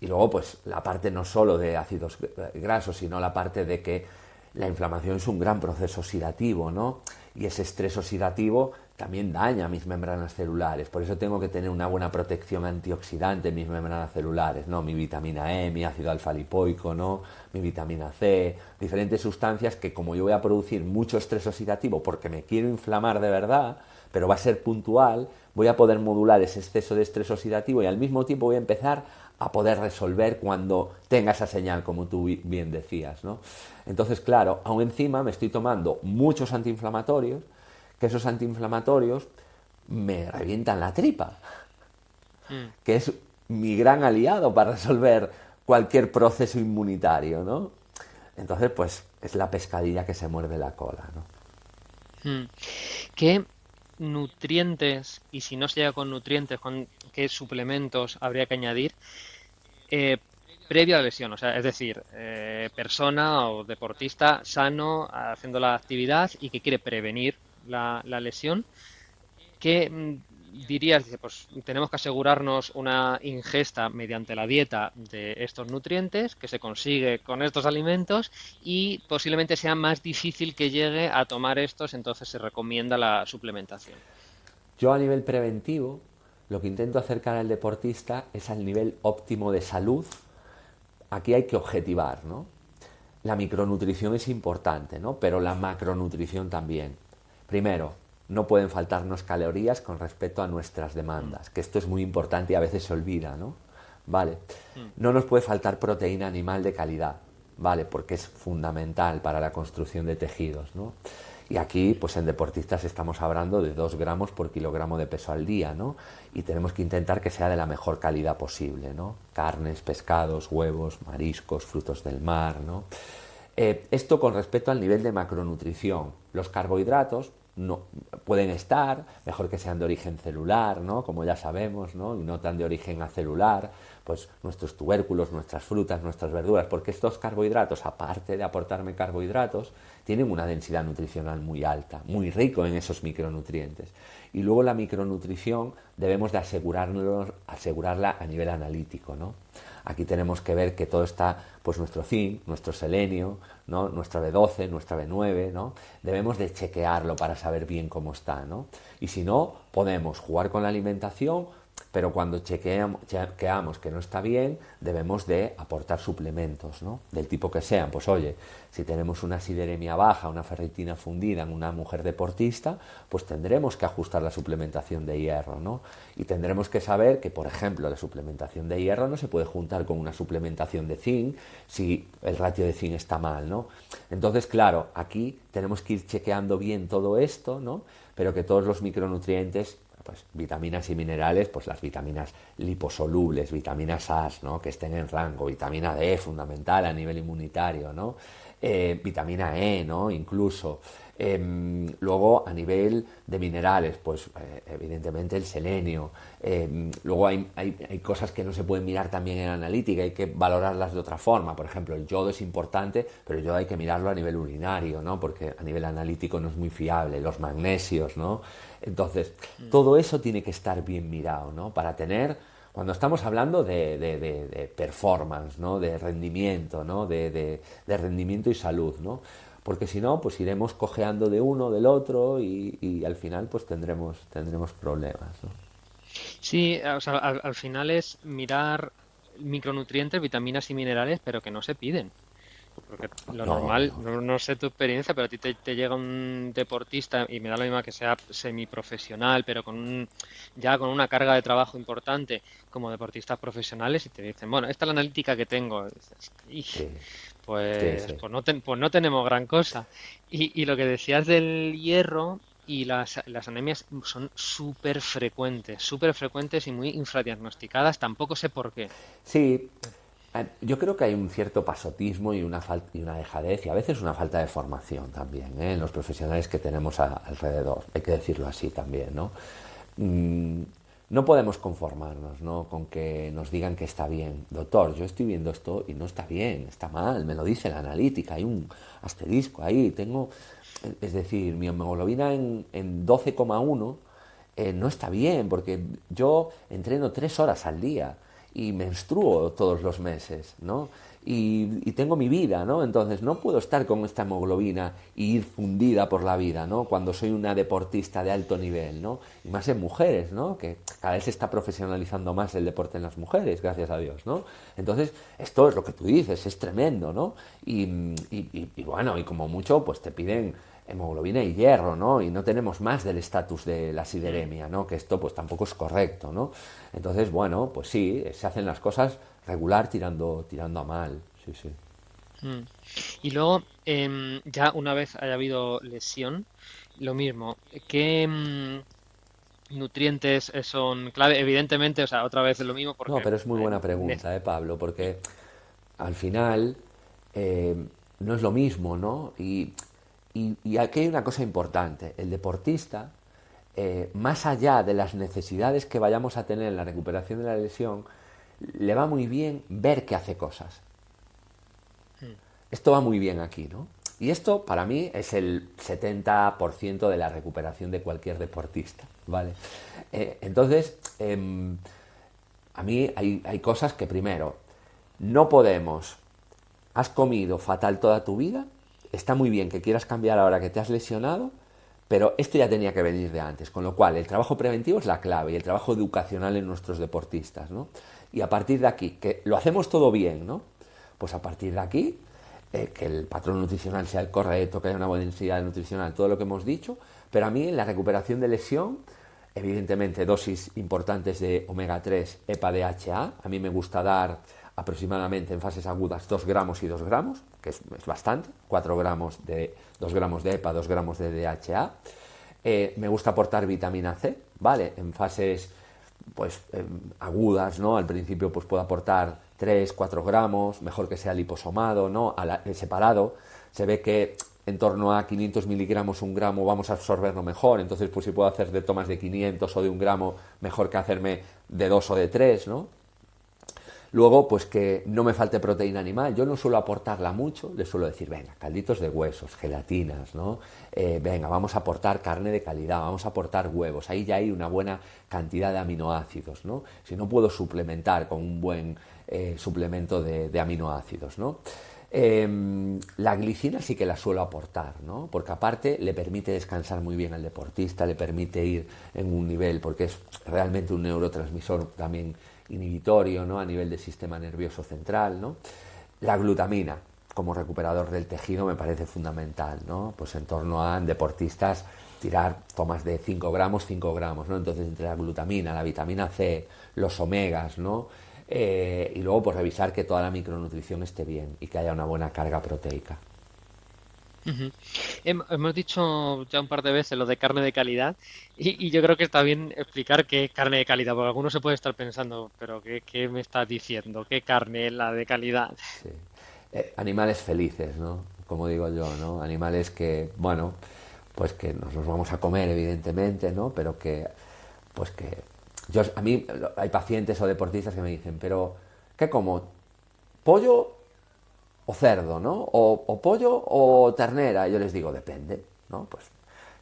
y luego, pues la parte no solo de ácidos grasos, sino la parte de que la inflamación es un gran proceso oxidativo, ¿no? Y ese estrés oxidativo también daña mis membranas celulares. Por eso tengo que tener una buena protección antioxidante en mis membranas celulares, ¿no? Mi vitamina E, mi ácido alfa-lipoico, ¿no? Mi vitamina C, diferentes sustancias que, como yo voy a producir mucho estrés oxidativo porque me quiero inflamar de verdad, pero va a ser puntual, voy a poder modular ese exceso de estrés oxidativo y al mismo tiempo voy a empezar a poder resolver cuando tenga esa señal, como tú bien decías, ¿no? Entonces, claro, aún encima me estoy tomando muchos antiinflamatorios, que esos antiinflamatorios me revientan la tripa, que es mi gran aliado para resolver cualquier proceso inmunitario, ¿no? Entonces, pues, es la pescadilla que se muerde la cola, ¿no? ¿Qué nutrientes, y si no se llega con nutrientes, qué suplementos habría que añadir previo a la lesión? O sea, es decir, persona o deportista sano haciendo la actividad y que quiere prevenir la lesión, ¿qué dirías? Dice, pues tenemos que asegurarnos una ingesta mediante la dieta de estos nutrientes que se consigue con estos alimentos y posiblemente sea más difícil que llegue a tomar estos, entonces se recomienda la suplementación. Yo a nivel preventivo, lo que intento acercar al deportista es al nivel óptimo de salud. Aquí hay que objetivar, ¿no? La micronutrición es importante, ¿no? Pero la macronutrición también. Primero, no pueden faltarnos calorías con respecto a nuestras demandas, que esto es muy importante y a veces se olvida, ¿no? Vale. No nos puede faltar proteína animal de calidad, ¿vale? Porque es fundamental para la construcción de tejidos, ¿no? Y aquí, pues en deportistas estamos hablando de 2 gramos por kilogramo de peso al día, ¿no? Y tenemos que intentar que sea de la mejor calidad posible, ¿no? Carnes, pescados, huevos, mariscos, frutos del mar, ¿no? Esto con respecto al nivel de macronutrición. Los carbohidratos no pueden estar, mejor que sean de origen celular, ¿no? Como ya sabemos, ¿no? Y no tan de origen acelular, pues nuestros tubérculos, nuestras frutas, nuestras verduras, porque estos carbohidratos, aparte de aportarme carbohidratos, tienen una densidad nutricional muy alta, muy rico en esos micronutrientes. Y luego la micronutrición debemos de asegurarla a nivel analítico, ¿no? Aquí tenemos que ver que todo está, pues nuestro zinc, nuestro selenio, ¿no? Nuestra B12, nuestra B9, ¿no? Debemos de chequearlo para saber bien cómo está, ¿no? Y si no, podemos jugar con la alimentación, pero cuando chequeamos que no está bien, debemos de aportar suplementos, ¿no? Del tipo que sean. Pues oye, si tenemos una sideremia baja, una ferritina fundida en una mujer deportista, pues tendremos que ajustar la suplementación de hierro, ¿no? Y tendremos que saber que, por ejemplo, la suplementación de hierro no se puede juntar con una suplementación de zinc si el ratio de zinc está mal, ¿no? Entonces, claro, aquí tenemos que ir chequeando bien todo esto, ¿no? Pero que todos los micronutrientes, pues vitaminas y minerales, pues las vitaminas liposolubles, vitaminas A, ¿no? Que estén en rango, vitamina D, fundamental a nivel inmunitario, ¿no? Vitamina E, ¿no? Incluso. Luego, a nivel de minerales, pues evidentemente el selenio. Luego hay cosas que no se pueden mirar también en analítica, hay que valorarlas de otra forma. Por ejemplo, el yodo es importante, pero el yodo hay que mirarlo a nivel urinario, ¿no? Porque a nivel analítico no es muy fiable. Los magnesios, ¿no? Entonces, todo eso tiene que estar bien mirado, ¿no? Para tener, cuando estamos hablando de performance, ¿no? De rendimiento, ¿no? De rendimiento y salud, ¿no? Porque si no, pues iremos cojeando de uno, del otro y al final pues tendremos problemas, ¿no? Sí, o sea, al final es mirar micronutrientes, vitaminas y minerales, pero que no se piden. Porque lo No, normal, no. no sé tu experiencia, pero a ti te llega un deportista y me da lo mismo que sea semiprofesional, pero ya con una carga de trabajo importante como deportistas profesionales y te dicen, bueno, esta es la analítica que tengo. Y dices, "Ij, Sí, sí, pues, sí. pues no tenemos gran cosa". Y lo que decías del hierro y las anemias son súper frecuentes y muy infradiagnosticadas, tampoco sé por qué. Sí, yo creo que hay un cierto pasotismo y una dejadez y a veces una falta de formación también, ¿eh? En los profesionales que tenemos alrededor, hay que decirlo así también, ¿no? Mm, no podemos conformarnos, ¿no? Con que nos digan que está bien. Doctor, yo estoy viendo esto y no está bien, está mal, me lo dice la analítica, hay un asterisco ahí, es decir, mi hemoglobina en 12,1 no está bien, porque yo entreno 3 horas al día y menstruo todos los meses, ¿no? y tengo mi vida, ¿no? Entonces no puedo estar con esta hemoglobina y ir fundida por la vida, ¿no? Cuando soy una deportista de alto nivel, ¿no? Y más en mujeres, ¿no? Que cada vez se está profesionalizando más el deporte en las mujeres, gracias a Dios, ¿no? Entonces, esto es lo que tú dices, es tremendo, ¿no? Y bueno, y como mucho, pues te piden hemoglobina y hierro, ¿no? Y no tenemos más del estatus de la sideremia, ¿no? Que esto pues tampoco es correcto, ¿no? Entonces, bueno, pues sí, se hacen las cosas regular tirando a mal, sí, sí. Mm. Y luego, ya una vez haya habido lesión, lo mismo, ¿qué nutrientes son clave? Evidentemente, o sea, otra vez es lo mismo No, porque pero es muy buena pregunta, Pablo, porque al final no es lo mismo, ¿no? Y aquí hay una cosa importante, el deportista, más allá de las necesidades que vayamos a tener en la recuperación de la lesión, le va muy bien ver que hace cosas. Esto va muy bien aquí, ¿no? Y esto para mí es el 70% de la recuperación de cualquier deportista, ¿vale? Entonces, a mí hay cosas que primero, no podemos, has comido fatal toda tu vida, está muy bien que quieras cambiar ahora que te has lesionado, pero esto ya tenía que venir de antes, con lo cual el trabajo preventivo es la clave y el trabajo educacional en nuestros deportistas, ¿no? Y a partir de aquí, que lo hacemos todo bien, ¿no? Pues a partir de aquí, que el patrón nutricional sea el correcto, que haya una buena densidad nutricional, todo lo que hemos dicho, pero a mí en la recuperación de lesión, evidentemente dosis importantes de omega 3, EPA, DHA, a mí me gusta dar aproximadamente en fases agudas 2 gramos y 2 gramos, que es bastante, 4 gramos de 2 gramos de EPA, 2 gramos de DHA. Me gusta aportar vitamina C, ¿vale? En fases pues agudas, ¿no? Al principio pues puedo aportar 3, 4 gramos, mejor que sea liposomado, ¿no? Separado. Se ve que en torno a 500 miligramos, 1 gramo, vamos a absorberlo mejor. Entonces, pues si puedo hacer de tomas de 500 o de 1 gramo, mejor que hacerme de 2 o de 3, ¿no? Luego, pues que no me falte proteína animal. Yo no suelo aportarla mucho, le suelo decir, venga, calditos de huesos, gelatinas, ¿no? Venga, vamos a aportar carne de calidad, vamos a aportar huevos. Ahí ya hay una buena cantidad de aminoácidos, ¿no? Si no puedo suplementar con un buen suplemento de aminoácidos, ¿no? La glicina sí que la suelo aportar, ¿no? Porque aparte le permite descansar muy bien al deportista, le permite ir en un nivel, porque es realmente un neurotransmisor también inhibitorio, ¿no? A nivel del sistema nervioso central, ¿no? La glutamina como recuperador del tejido me parece fundamental, ¿no? Pues en torno a deportistas tirar tomas de 5 gramos, ¿no? Entonces entre la glutamina, la vitamina C, los omegas, ¿no? Y luego pues revisar que toda la micronutrición esté bien y que haya una buena carga proteica. Ujú. Hemos dicho ya un par de veces lo de carne de calidad y yo creo que está bien explicar qué es carne de calidad, porque alguno se puede estar pensando, pero ¿qué me estás diciendo? ¿Qué carne es la de calidad? Sí. Animales felices, ¿no? Como digo yo, ¿no? Animales que, bueno, pues que nos los vamos a comer, evidentemente, ¿no? Pero que, pues que... a mí hay pacientes o deportistas que me dicen, pero ¿qué como? ¿Pollo o cerdo, ¿no? O pollo o ternera. Y yo les digo, depende, ¿no? Pues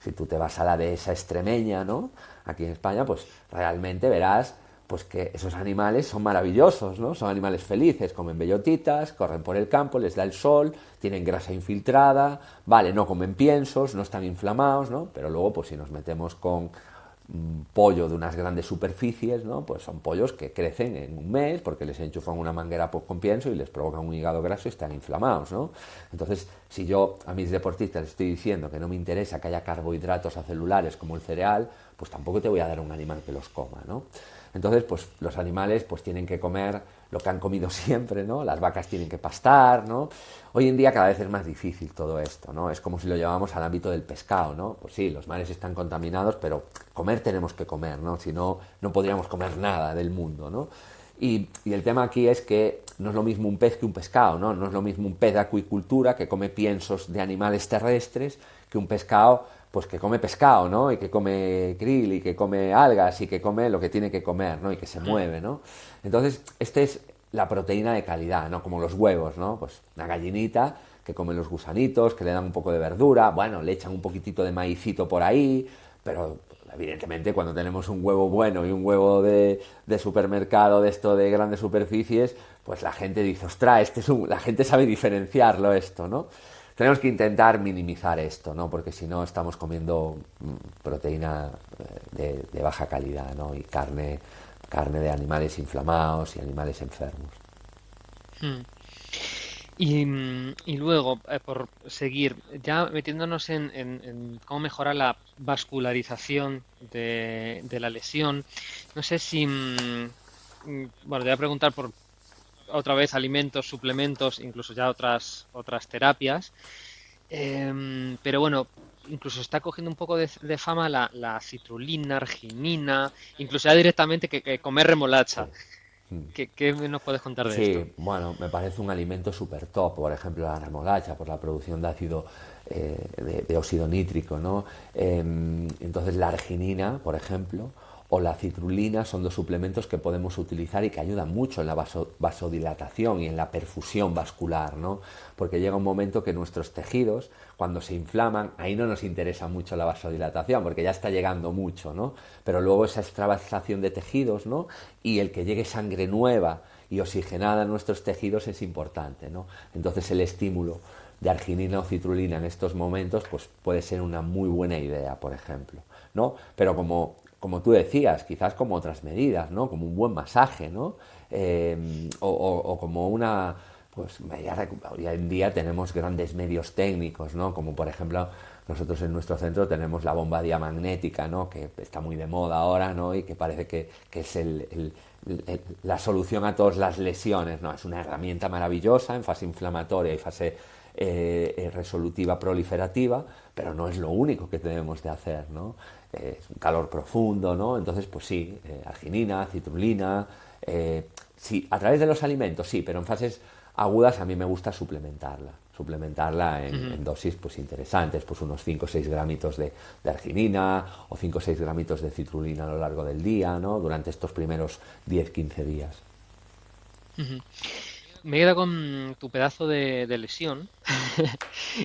si tú te vas a la dehesa extremeña, ¿no? Aquí en España, pues realmente verás pues que esos animales son maravillosos, ¿no? Son animales felices, comen bellotitas, corren por el campo, les da el sol, tienen grasa infiltrada, vale, no comen piensos, no están inflamados, ¿no? Pero luego, pues si nos metemos con pollo de unas grandes superficies, ¿no? Pues son pollos que crecen en un mes porque les enchufan una manguera con pienso y les provocan un hígado graso y están inflamados, ¿no? Entonces, si yo a mis deportistas les estoy diciendo que no me interesa que haya carbohidratos acelulares como el cereal, pues tampoco te voy a dar un animal que los coma, ¿no? Entonces, pues los animales pues tienen que comer lo que han comido siempre, ¿no? Las vacas tienen que pastar, ¿no? Hoy en día cada vez es más difícil todo esto, ¿no? Es como si lo llevamos al ámbito del pescado, ¿no? Pues sí, los mares están contaminados, pero comer tenemos que comer, ¿no? Si no, no podríamos comer nada del mundo, ¿no? Y el tema aquí es que no es lo mismo un pez que un pescado, ¿no? No es lo mismo un pez de acuicultura que come piensos de animales terrestres que un pescado pues que come pescado, ¿no? Y que come krill y que come algas y que come lo que tiene que comer, ¿no? Y que se mueve, ¿no? Entonces, esta es la proteína de calidad, ¿no? Como los huevos, ¿no? Pues una gallinita que come los gusanitos, que le dan un poco de verdura, bueno, le echan un poquitito de maicito por ahí, pero evidentemente cuando tenemos un huevo bueno y un huevo de supermercado, de esto de grandes superficies, pues la gente dice, ostras, la gente sabe diferenciarlo esto, ¿no? Tenemos que intentar minimizar esto, ¿no? Porque si no estamos comiendo proteína de baja calidad, ¿no? Y carne de animales inflamados y animales enfermos. Hmm. Y luego, por seguir, ya metiéndonos en cómo mejorar la vascularización de la lesión, no sé si, bueno, te voy a preguntar por otra vez alimentos, suplementos, incluso ya otras terapias, pero bueno, incluso está cogiendo un poco de fama la citrulina, arginina, incluso ya directamente que comer Sí. remolacha. ¿Qué nos puedes contar de esto? Sí, bueno, me parece un alimento súper top, por ejemplo, la remolacha, por la producción de ácido de óxido nítrico, ¿no? Entonces, la arginina, por ejemplo, o la citrulina son dos suplementos que podemos utilizar y que ayudan mucho en la vasodilatación y en la perfusión vascular, ¿no? Porque llega un momento que nuestros tejidos, cuando se inflaman, ahí no nos interesa mucho la vasodilatación, porque ya está llegando mucho, ¿no? Pero luego esa extravasación de tejidos, ¿no? Y el que llegue sangre nueva y oxigenada a nuestros tejidos es importante, ¿no? Entonces el estímulo de arginina o citrulina en estos momentos pues puede ser una muy buena idea, por ejemplo, ¿no? Pero como tú decías, quizás como otras medidas, ¿no? Como un buen masaje, ¿no? O como una... Pues hoy en día tenemos grandes medios técnicos, ¿no? Como por ejemplo nosotros en nuestro centro tenemos la bomba diamagnética, ¿no? Que está muy de moda ahora, ¿no? Y que parece que es la solución a todas las lesiones, ¿no? Es una herramienta maravillosa en fase inflamatoria y fase resolutiva proliferativa, pero no es lo único que debemos de hacer, ¿no? Es un calor profundo, ¿no? Entonces, pues sí, arginina, citrulina, sí, a través de los alimentos, sí, pero en fases agudas a mí me gusta suplementarla en dosis pues interesantes, pues unos 5 o 6 gramitos de arginina o 5 o 6 gramitos de citrulina a lo largo del día, ¿no? Durante estos primeros 10-15 días. Ujú. Me quedo con tu pedazo de lesión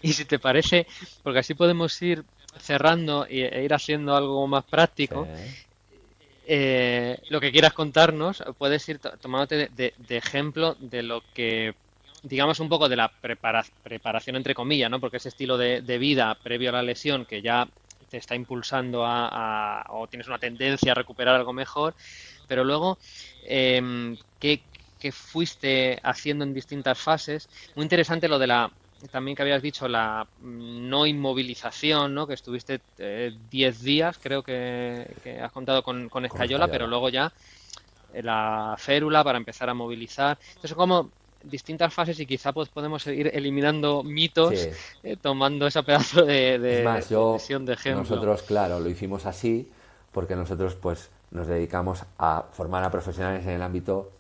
y si te parece, porque así podemos ir cerrando e ir haciendo algo más Sí, práctico, lo que quieras contarnos, puedes ir tomándote de ejemplo de lo que, digamos, un poco de la preparación, entre comillas, ¿no? Porque ese estilo de vida previo a la lesión que ya te está impulsando o tienes una tendencia a recuperar algo mejor, pero luego, ¿qué fuiste haciendo en distintas fases? Muy interesante lo de también que habías dicho, la no inmovilización, ¿no? Que estuviste 10 días, creo que has contado con con escayola, pero escayola. luego ya la férula para empezar a movilizar. Entonces, como distintas fases y quizá pues podemos ir eliminando mitos Sí. tomando ese pedazo de, Es de- más, de lesión de ejemplo. nosotros, claro, lo hicimos así porque nosotros pues nos dedicamos a formar a profesionales en el ámbito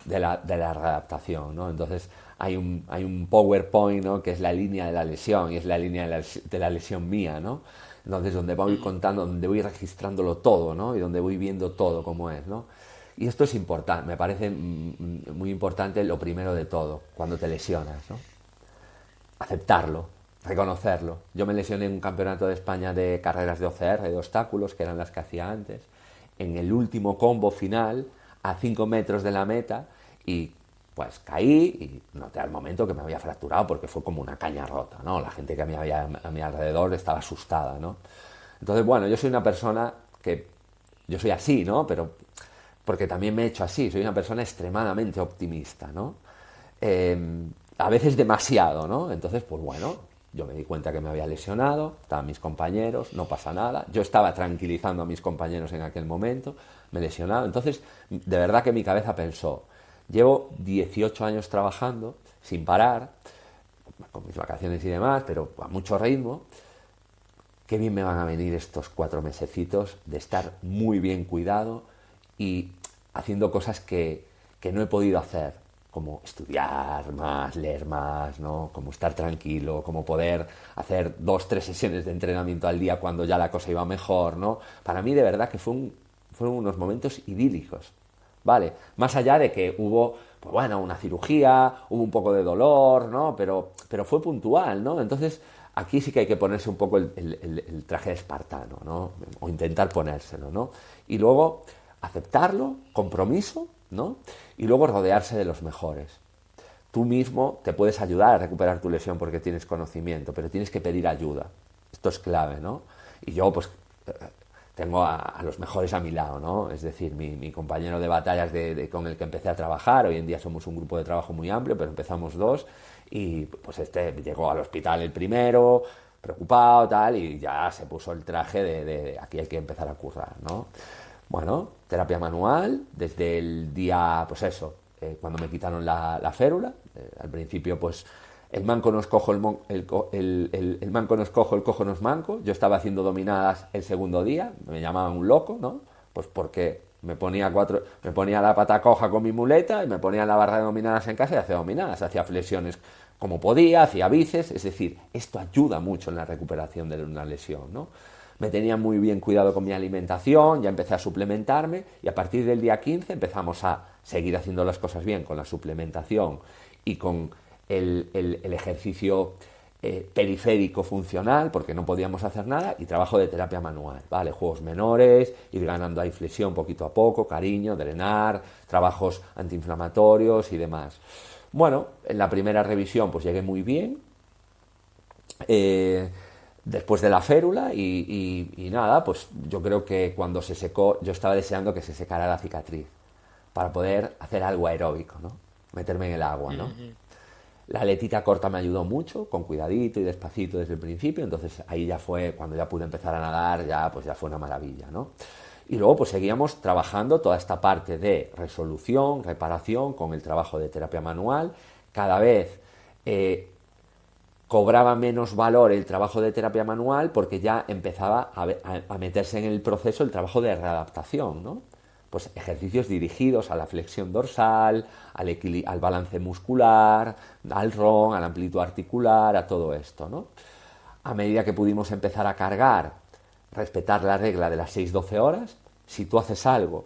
de la readaptación, ¿no? Entonces hay un PowerPoint, ¿no? Que es la línea de la lesión y es la línea de la lesión mía, ¿no? Entonces donde voy contando, donde voy registrándolo todo, ¿no? Y donde voy viendo todo cómo es, ¿no? Y esto es importante, me parece muy importante lo primero de todo, cuando te lesionas, ¿no? Aceptarlo, reconocerlo. Yo me lesioné en un campeonato de España de carreras de OCR, de obstáculos, que eran las que hacía antes, en el último combo final, a 5 metros de la meta, y pues caí y noté al momento que me había fracturado porque fue como una caña rota, ¿no? La gente que había a mi alrededor estaba asustada, ¿no? Entonces, bueno, yo soy una persona que, yo soy así, ¿no? Pero porque también me he hecho así, soy una persona extremadamente optimista, ¿no? A veces demasiado, ¿no? Entonces, pues bueno, yo me di cuenta que me había lesionado, estaban mis compañeros, no pasa nada, yo estaba tranquilizando a mis compañeros en aquel momento, me he lesionado, entonces de verdad que mi cabeza pensó, llevo 18 años trabajando sin parar, con mis vacaciones y demás, pero a mucho ritmo, qué bien me van a venir estos 4 mesecitos de estar muy bien cuidado y haciendo cosas que no he podido hacer, como estudiar más, leer más, ¿no? Como estar tranquilo, como poder hacer 2, 3 sesiones de entrenamiento al día cuando ya la cosa iba mejor, ¿no? Para mí de verdad que fueron unos momentos idílicos, ¿vale? Más allá de que hubo pues bueno, una cirugía, hubo un poco de dolor, ¿no? Pero fue puntual, ¿no? Entonces, aquí sí que hay que ponerse un poco el traje espartano, ¿no? O intentar ponérselo, ¿no? Y luego aceptarlo, compromiso, ¿no? Y luego rodearse de los mejores. Tú mismo te puedes ayudar a recuperar tu lesión porque tienes conocimiento, pero tienes que pedir ayuda. Esto es clave, ¿no? Y yo, pues, tengo a los mejores a mi lado, ¿no? Es decir, mi compañero de batallas con el que empecé a trabajar, hoy en día somos un grupo de trabajo muy amplio, pero empezamos 2, y pues este llegó al hospital el primero, preocupado, tal, y ya se puso el traje de aquí hay que empezar a currar, ¿no? Bueno, terapia manual, desde el día, pues eso, cuando me quitaron la férula, al principio, pues, el manco nos cojo, el manco nos cojo, el cojo nos manco. Yo estaba haciendo dominadas el segundo día, me llamaban un loco, ¿no? Pues porque me ponía la pata coja con mi muleta y me ponía la barra de dominadas en casa y hacía dominadas, hacía flexiones como podía, hacía bíceps, es decir, esto ayuda mucho en la recuperación de una lesión, ¿no? Me tenía muy bien cuidado con mi alimentación, ya empecé a suplementarme y a partir del día 15 empezamos a seguir haciendo las cosas bien con la suplementación y con el ejercicio periférico funcional, porque no podíamos hacer nada, y trabajo de terapia manual, ¿vale? Juegos menores, ir ganando ahí flexión poquito a poco, cariño, drenar, trabajos antiinflamatorios y demás. Bueno, en la primera revisión pues llegué muy bien, después de la férula y nada, pues yo creo que cuando se secó, yo estaba deseando que se secara la cicatriz para poder hacer algo aeróbico, ¿no? Meterme en el agua, ¿no? La aletita corta me ayudó mucho, con cuidadito y despacito desde el principio, entonces ahí ya fue, cuando ya pude empezar a nadar, ya pues ya fue una maravilla, ¿no? Y luego pues seguíamos trabajando toda esta parte de resolución, reparación, con el trabajo de terapia manual. Cada vez cobraba menos valor el trabajo de terapia manual porque ya empezaba a meterse en el proceso el trabajo de readaptación, ¿no? Pues ejercicios dirigidos a la flexión dorsal, al balance muscular, al RON, a la amplitud articular, a todo esto, ¿no? A medida que pudimos empezar a cargar, respetar la regla de las 6-12 horas, si tú haces algo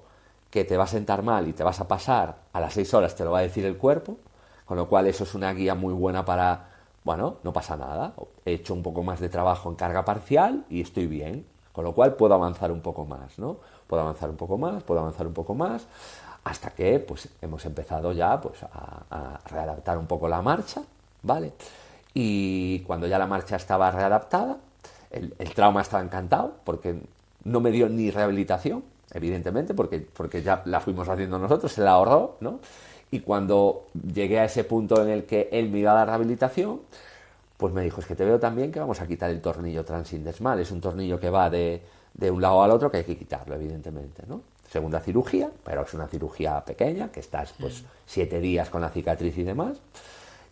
que te va a sentar mal y te vas a pasar, a las 6 horas te lo va a decir el cuerpo, con lo cual eso es una guía muy buena para, bueno, no pasa nada, he hecho un poco más de trabajo en carga parcial y estoy bien, con lo cual puedo avanzar un poco más, ¿no? Puedo avanzar un poco más, hasta que pues hemos empezado ya pues a readaptar un poco la marcha, ¿vale? Y cuando ya la marcha estaba readaptada, el trauma estaba encantado, porque no me dio ni rehabilitación, evidentemente, porque ya la fuimos haciendo nosotros, se la ahorró, ¿no? Y cuando llegué a ese punto en el que él me iba a dar rehabilitación, pues me dijo, es que te veo tan bien que vamos a quitar el tornillo transindesmal, es un tornillo que va de un lado al otro que hay que quitarlo, evidentemente, ¿no? Segunda cirugía, pero es una cirugía pequeña, que estás pues 7 días con la cicatriz y demás,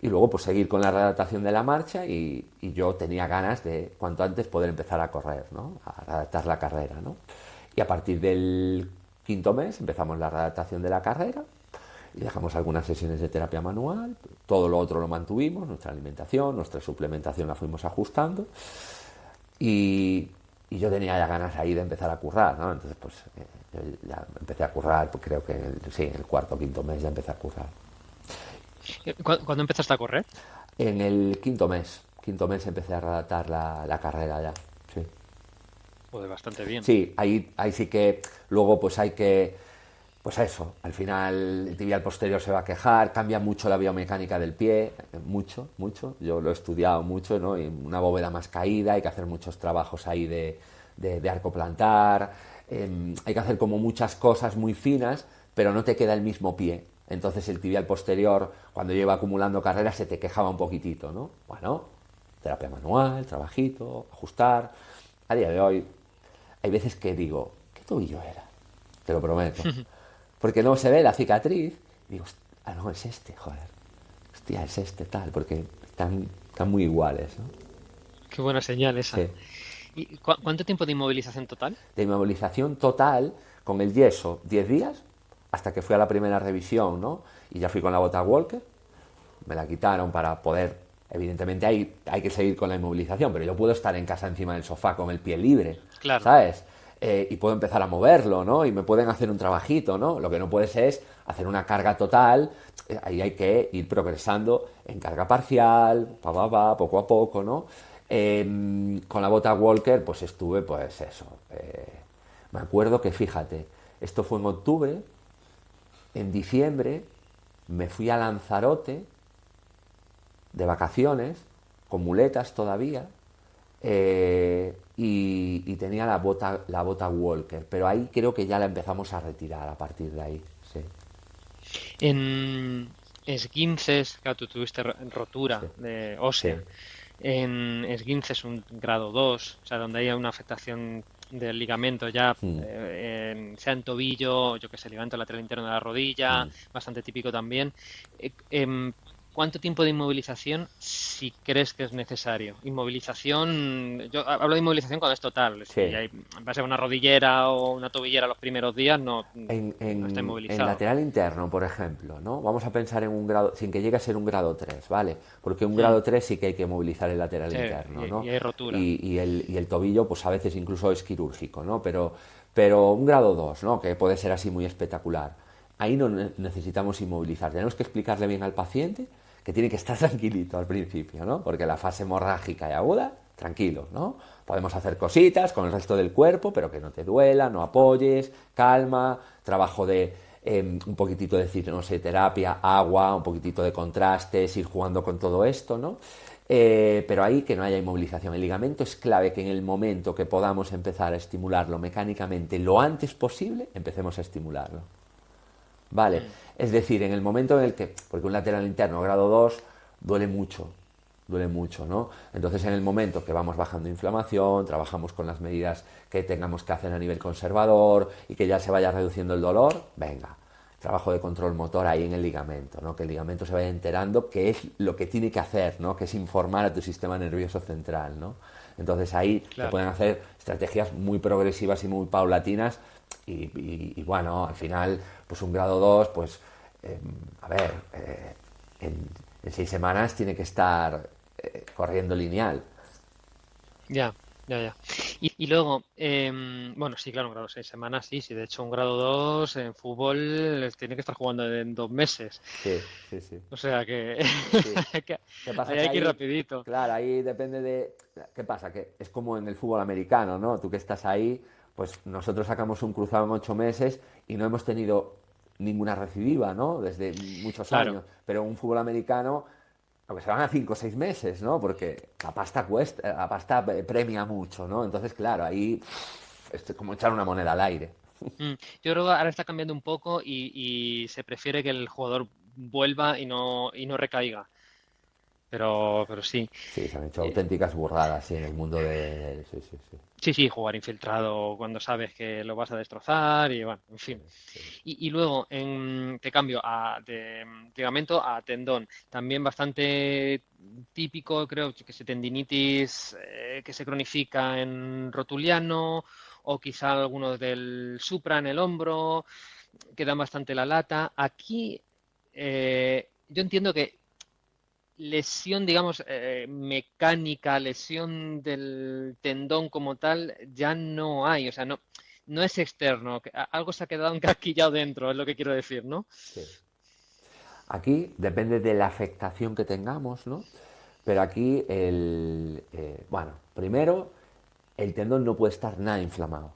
y luego pues seguir con la readaptación de la marcha y yo tenía ganas de cuanto antes poder empezar a correr, ¿no? A readaptar la carrera, ¿no? Y a partir del 5.º mes empezamos la readaptación de la carrera y dejamos algunas sesiones de terapia manual, todo lo otro lo mantuvimos, nuestra alimentación, nuestra suplementación la fuimos ajustando y yo tenía ya ganas ahí de empezar a currar, ¿no? Entonces pues yo ya empecé a currar, pues creo que en el 4.º o 5.º mes ya empecé a currar. ¿Cuándo empezaste a correr? En el 5.º mes empecé a redactar la carrera ya, sí. Joder, bastante bien. Sí, ahí sí que luego pues hay que, pues eso, al final el tibial posterior se va a quejar, cambia mucho la biomecánica del pie, mucho, yo lo he estudiado mucho, ¿no? Y una bóveda más caída, hay que hacer muchos trabajos ahí de arco plantar, hay que hacer como muchas cosas muy finas, pero no te queda el mismo pie. Entonces el tibial posterior, cuando yo iba acumulando carreras, se te quejaba un poquitito, ¿no? Bueno, terapia manual, trabajito, ajustar. A día de hoy hay veces que digo, ¿qué tobillo era? Te lo prometo. Porque no se ve la cicatriz. Y digo, no, es este, joder. Hostia, es este, tal, porque están muy iguales, ¿no? Qué buena señal esa. Sí. ¿Y cuánto tiempo de inmovilización total? De inmovilización total, con el yeso, 10 días, hasta que fui a la primera revisión, ¿no? Y ya fui con la bota Walker, me la quitaron para poder, evidentemente hay que seguir con la inmovilización, pero yo puedo estar en casa encima del sofá con el pie libre, Claro. ¿sabes? y puedo empezar a moverlo, ¿no? Y me pueden hacer un trabajito, ¿no? Lo que no puedes es hacer una carga total, ahí hay que ir progresando en carga parcial, poco a poco, ¿no? Con la bota Walker, pues estuve, pues eso. Me acuerdo que, fíjate, esto fue en octubre, en diciembre me fui a Lanzarote de vacaciones, con muletas todavía, y tenía la bota Walker, pero ahí creo que ya la empezamos a retirar a partir de ahí, sí. En esguinces, claro, tú tuviste rotura Sí, de sí. ósea. En esguinces un grado 2, o sea, donde haya una afectación del ligamento ya, Mm, sea en tobillo, yo que sé, ligamento lateral interno de la rodilla, mm. bastante típico también. ¿Cuánto tiempo de inmovilización si crees que es necesario? Inmovilización, yo hablo de inmovilización cuando es total. Si Sí. hay, va a ser una rodillera o una tobillera los primeros días, no, no está En inmovilizado. lateral interno, por ejemplo, ¿no? Vamos a pensar en un grado, sin que llegue a ser un grado 3, ¿vale? Porque un Mm, grado 3 sí que hay que movilizar el lateral sí, interno, ¿no? y hay rotura. Y el tobillo, pues a veces incluso es quirúrgico, ¿no? Pero un grado 2, ¿no? Que puede ser así muy espectacular. Ahí no necesitamos inmovilizar. Tenemos que explicarle bien al paciente que tiene que estar tranquilito al principio, ¿no? Porque la fase hemorrágica y aguda, tranquilo, ¿no? Podemos hacer cositas con el resto del cuerpo, pero que no te duela, no apoyes, calma, trabajo de un poquitito de terapia, agua, un poquitito de contrastes, ir jugando con todo esto, ¿no? Pero ahí que no haya inmovilización. El ligamento es clave que en el momento que podamos empezar a estimularlo mecánicamente lo antes posible, empecemos a estimularlo. Vale, Mm, es decir, en el momento en el que, porque un lateral interno grado 2 duele mucho, ¿no? Entonces en el momento que vamos bajando inflamación, trabajamos con las medidas que tengamos que hacer a nivel conservador y que ya se vaya reduciendo el dolor, venga, trabajo de control motor ahí en el ligamento, ¿no? Que el ligamento se vaya enterando qué es lo que tiene que hacer, ¿no? Que es informar a tu sistema nervioso central, ¿no? Entonces ahí se claro. pueden hacer estrategias muy progresivas y muy paulatinas y bueno, al final, pues un grado 2 pues, eh, a ver, en 6 semanas tiene que estar corriendo lineal. Ya, ya, ya. Y luego, bueno, sí, claro, un grado 6 semanas, sí, sí. De hecho, un grado 2 en fútbol tiene que estar jugando en 2 meses. Sí, sí, sí. O sea que, Sí. que ¿Qué pasa? ahí Que hay que ir ahí, rapidito. claro, ahí depende de... ¿Qué pasa? Que es como en el fútbol americano, ¿no? Tú que estás ahí, pues nosotros sacamos un cruzado en 8 meses y no hemos tenido ninguna recidiva, ¿no? Desde muchos Claro. años. Pero un fútbol americano, aunque se van a 5 o 6 meses, ¿no? Porque la pasta cuesta, la pasta premia mucho, ¿no? Entonces, claro, ahí es como echar una moneda al aire. Yo creo que ahora está cambiando un poco y se prefiere que el jugador vuelva y no recaiga. Pero sí. Sí, se han hecho Eh, auténticas burradas, sí, en el mundo Sí, sí, sí. sí, sí, jugar infiltrado cuando sabes que lo vas a destrozar y bueno, en Sí, fin. sí. Y luego, te cambio de ligamento a tendón. También bastante típico, creo que se tendinitis que se cronifica en rotuliano o quizá algunos del supra en el hombro, que dan bastante la lata. Aquí yo entiendo que lesión, digamos, mecánica, lesión del tendón como tal, ya no hay. O sea, no, no es externo. Algo se ha quedado encasquillado dentro, es lo que quiero decir, ¿no? Sí. Aquí depende de la afectación que tengamos, ¿no? Pero aquí, bueno, primero, el tendón no puede estar nada inflamado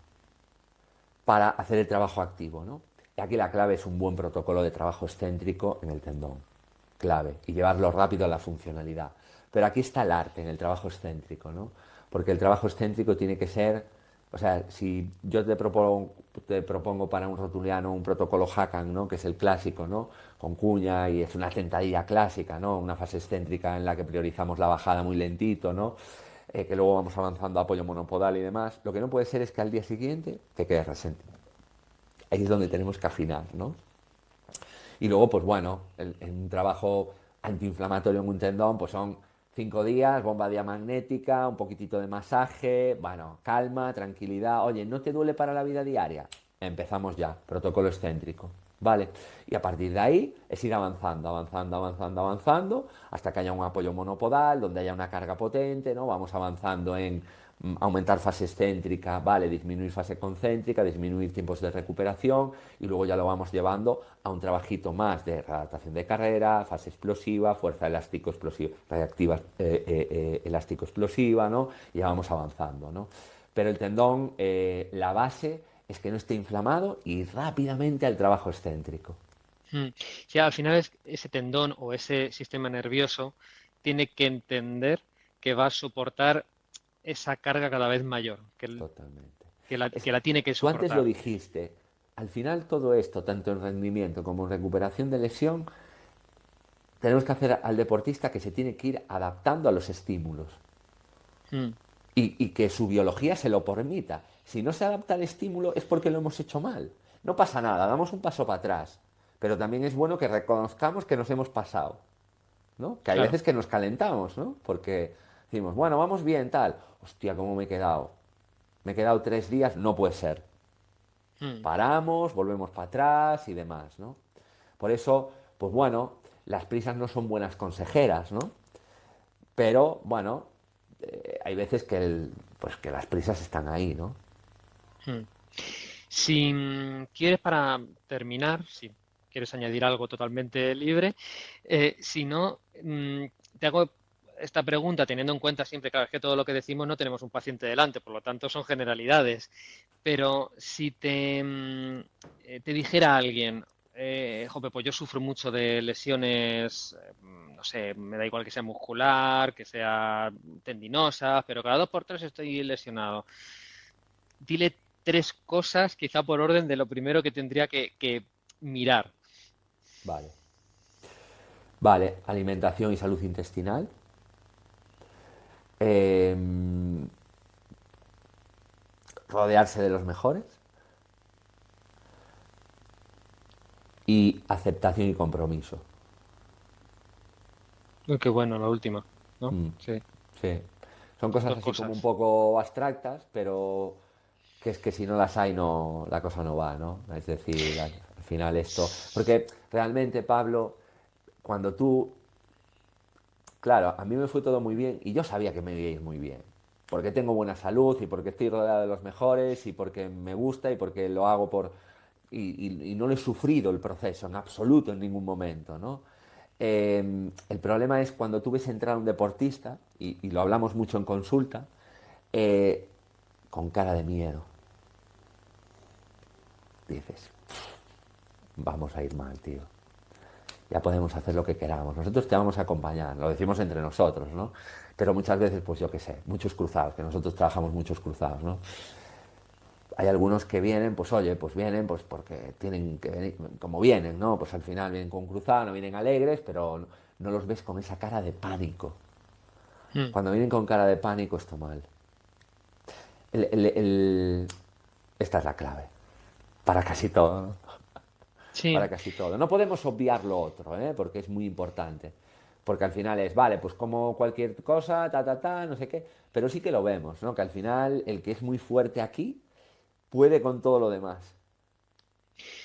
para hacer el trabajo activo, ¿no? Y aquí la clave es un buen protocolo de trabajo excéntrico en el tendón, clave, y llevarlo rápido a la funcionalidad. Pero aquí está el arte en el trabajo excéntrico, ¿no? Porque el trabajo excéntrico tiene que ser, o sea, si yo te propongo para un rotuliano un protocolo Hakan, ¿no? Que es el clásico, ¿no? Con cuña y es una sentadilla clásica, ¿no? Una fase excéntrica en la que priorizamos la bajada muy lentito, ¿no? Que luego vamos avanzando a apoyo monopodal y demás. Lo que no puede ser es que al día siguiente te quedes resentido. Ahí es donde tenemos que afinar, ¿no? Y luego, pues bueno, un trabajo antiinflamatorio en un tendón, pues son 5 días, bomba diamagnética, un poquitito de masaje, bueno, calma, tranquilidad. Oye, ¿no te duele para la vida diaria? Empezamos ya, protocolo excéntrico. ¿vale? Y a partir de ahí es ir avanzando, avanzando, hasta que haya un apoyo monopodal, donde haya una carga potente, ¿no? Vamos avanzando en aumentar fase excéntrica, ¿vale? Disminuir fase concéntrica, disminuir tiempos de recuperación, y luego ya lo vamos llevando a un trabajito más de readaptación de carrera, fase explosiva, fuerza elástico-explosiva, reactiva elástico-explosiva, ¿no? Y ya vamos avanzando, ¿no? Pero el tendón, la base es que no esté inflamado y rápidamente al trabajo excéntrico. Mm. Sí, al final ese tendón o ese sistema nervioso tiene que entender que va a soportar esa carga cada vez mayor, Totalmente. que la tiene que Tú antes lo soportar. dijiste, al final todo esto, tanto en rendimiento como en recuperación de lesión, tenemos que hacer al deportista que se tiene que ir adaptando a los estímulos Mm, y que su biología se lo permita. Si no se adapta al estímulo es porque lo hemos hecho mal. No pasa nada, damos un paso para atrás, pero también es bueno que reconozcamos que nos hemos pasado, ¿no? Que hay claro. veces que nos calentamos, ¿no? Porque decimos, bueno, vamos bien, tal. Hostia, ¿cómo me he quedado? Me he quedado 3 días, no puede ser. Mm. Paramos, volvemos para atrás y demás, ¿no? Por eso, pues bueno, las prisas no son buenas consejeras, ¿no? Pero, bueno, hay veces que, pues que las prisas están ahí, ¿no? Mm. Si quieres, para terminar, si quieres añadir algo totalmente libre, si no, te hago esta pregunta teniendo en cuenta siempre, claro, es que todo lo que decimos no tenemos un paciente delante, por lo tanto son generalidades. Pero si te dijera alguien, jope, pues yo sufro mucho de lesiones, no sé, me da igual que sea muscular, que sea tendinosa, pero cada 2 por 3 estoy lesionado. Dile 3 cosas, quizá por orden de lo primero que tendría que mirar. Vale. Vale, alimentación y salud intestinal. Eh, rodearse de los mejores. Y aceptación y compromiso. Uy, qué bueno, la última, ¿no? Mm, Sí, sí. Son cosas dos así como un cosas. poco abstractas, pero que es que si no las hay, no, la cosa no va, ¿no? Es decir, al final esto. Porque realmente, Pablo, cuando tú. Claro, a mí me fue todo muy bien y yo sabía que me iba a ir muy bien. Porque tengo buena salud y porque estoy rodeado de los mejores y porque me gusta y porque lo hago por. Y no lo he sufrido el proceso en absoluto en ningún momento, ¿no? El problema es cuando tú ves entrar a un deportista, y lo hablamos mucho en consulta, eh, con cara de miedo. Dices, vamos a ir mal, tío. Ya podemos hacer lo que queramos. Nosotros te vamos a acompañar, lo decimos entre nosotros, ¿no? Pero muchas veces, pues yo qué sé, muchos cruzados, que nosotros trabajamos muchos cruzados, ¿no? Hay algunos que vienen, pues oye, pues vienen pues porque tienen que venir, como vienen, ¿no? Pues al final vienen con cruzado, no vienen alegres, pero no los ves con esa cara de pánico. Mm. Cuando vienen con cara de pánico está mal. El- el- el- Esta es la clave para casi todo, ¿no? Para Sí, casi todo. No podemos obviar lo otro, ¿eh? Porque es muy importante. Porque al final es, vale, pues como cualquier cosa, no sé qué, pero sí que lo vemos, ¿no? Que al final el que es muy fuerte aquí puede con todo lo demás.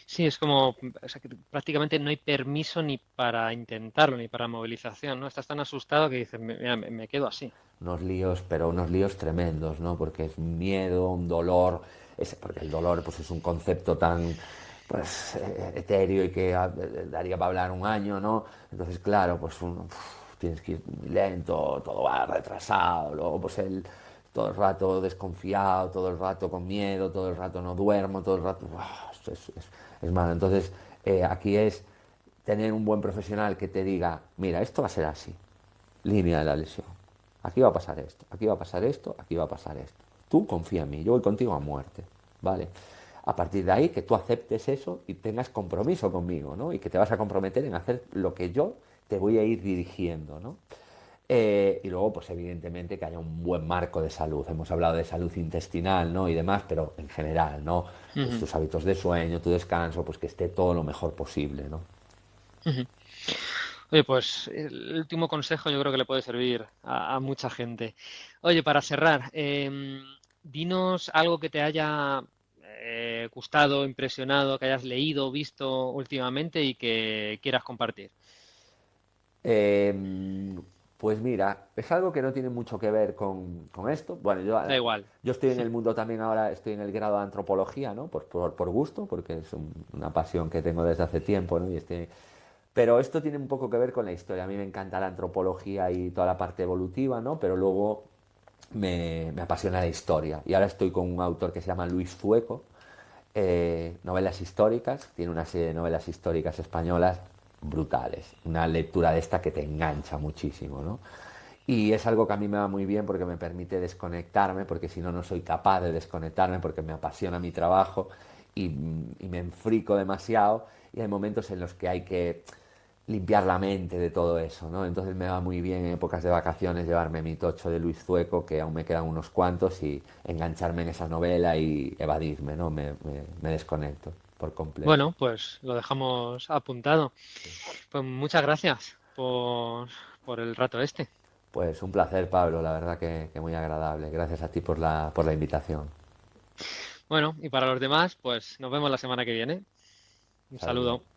sí, es como, o sea, que prácticamente no hay permiso ni para intentarlo, ni para movilización, ¿no? Estás tan asustado que dices, mira, me quedo así. Unos líos, pero unos líos tremendos, ¿no? Porque es un miedo, un dolor, porque el dolor pues es un concepto tan pues etéreo y que daría para hablar un año, ¿no? Entonces, claro, pues tienes que ir muy lento, todo va retrasado, luego pues todo el rato desconfiado, todo el rato con miedo, todo el rato no duermo, todo el rato es malo. Entonces, aquí es tener un buen profesional que te diga, mira, esto va a ser así, línea de la lesión. Aquí va a pasar esto, aquí va a pasar esto, aquí va a pasar esto. Tú confía en mí, yo voy contigo a muerte, ¿vale? A partir de ahí que tú aceptes eso y tengas compromiso conmigo, ¿no? Y que te vas a comprometer en hacer lo que yo te voy a ir dirigiendo, ¿no? Y luego, pues evidentemente que haya un buen marco de salud. Hemos hablado de salud intestinal, ¿no? Y demás, pero en general, ¿no? Pues Ujú, tus hábitos de sueño, tu descanso, pues que esté todo lo mejor posible, ¿no? ujú. Oye, pues el último consejo yo creo que le puede servir a mucha gente. Oye, para cerrar, dinos algo que te haya gustado, impresionado, que hayas leído, visto últimamente y que quieras compartir? Eh, pues mira, es algo que no tiene mucho que ver con esto. Bueno, Da igual. yo estoy en el mundo también ahora, estoy en el grado de antropología, ¿no? Por gusto, porque es una pasión que tengo desde hace tiempo, ¿no? Pero esto tiene un poco que ver con la historia. A mí me encanta la antropología y toda la parte evolutiva, ¿no? Pero luego me apasiona la historia. Y ahora estoy con un autor que se llama Luis Zueco, novelas históricas, tiene una serie de novelas históricas españolas brutales, una lectura de esta que te engancha muchísimo, ¿no? Y es algo que a mí me va muy bien porque me permite desconectarme, porque si no, no soy capaz de desconectarme, porque me apasiona mi trabajo y me enfrico demasiado, y hay momentos en los que hay que limpiar la mente de todo eso, ¿no? Entonces me va muy bien en épocas de vacaciones llevarme mi tocho de Luis Zueco, que aún me quedan unos cuantos, y engancharme en esa novela y evadirme, ¿no? Me desconecto por completo. Bueno, pues lo dejamos apuntado. Pues muchas gracias por el rato este. Pues un placer, Pablo, la verdad que muy agradable. Gracias a ti por la invitación. Bueno, y para los demás, pues nos vemos la semana que viene. Un Saludos. saludo.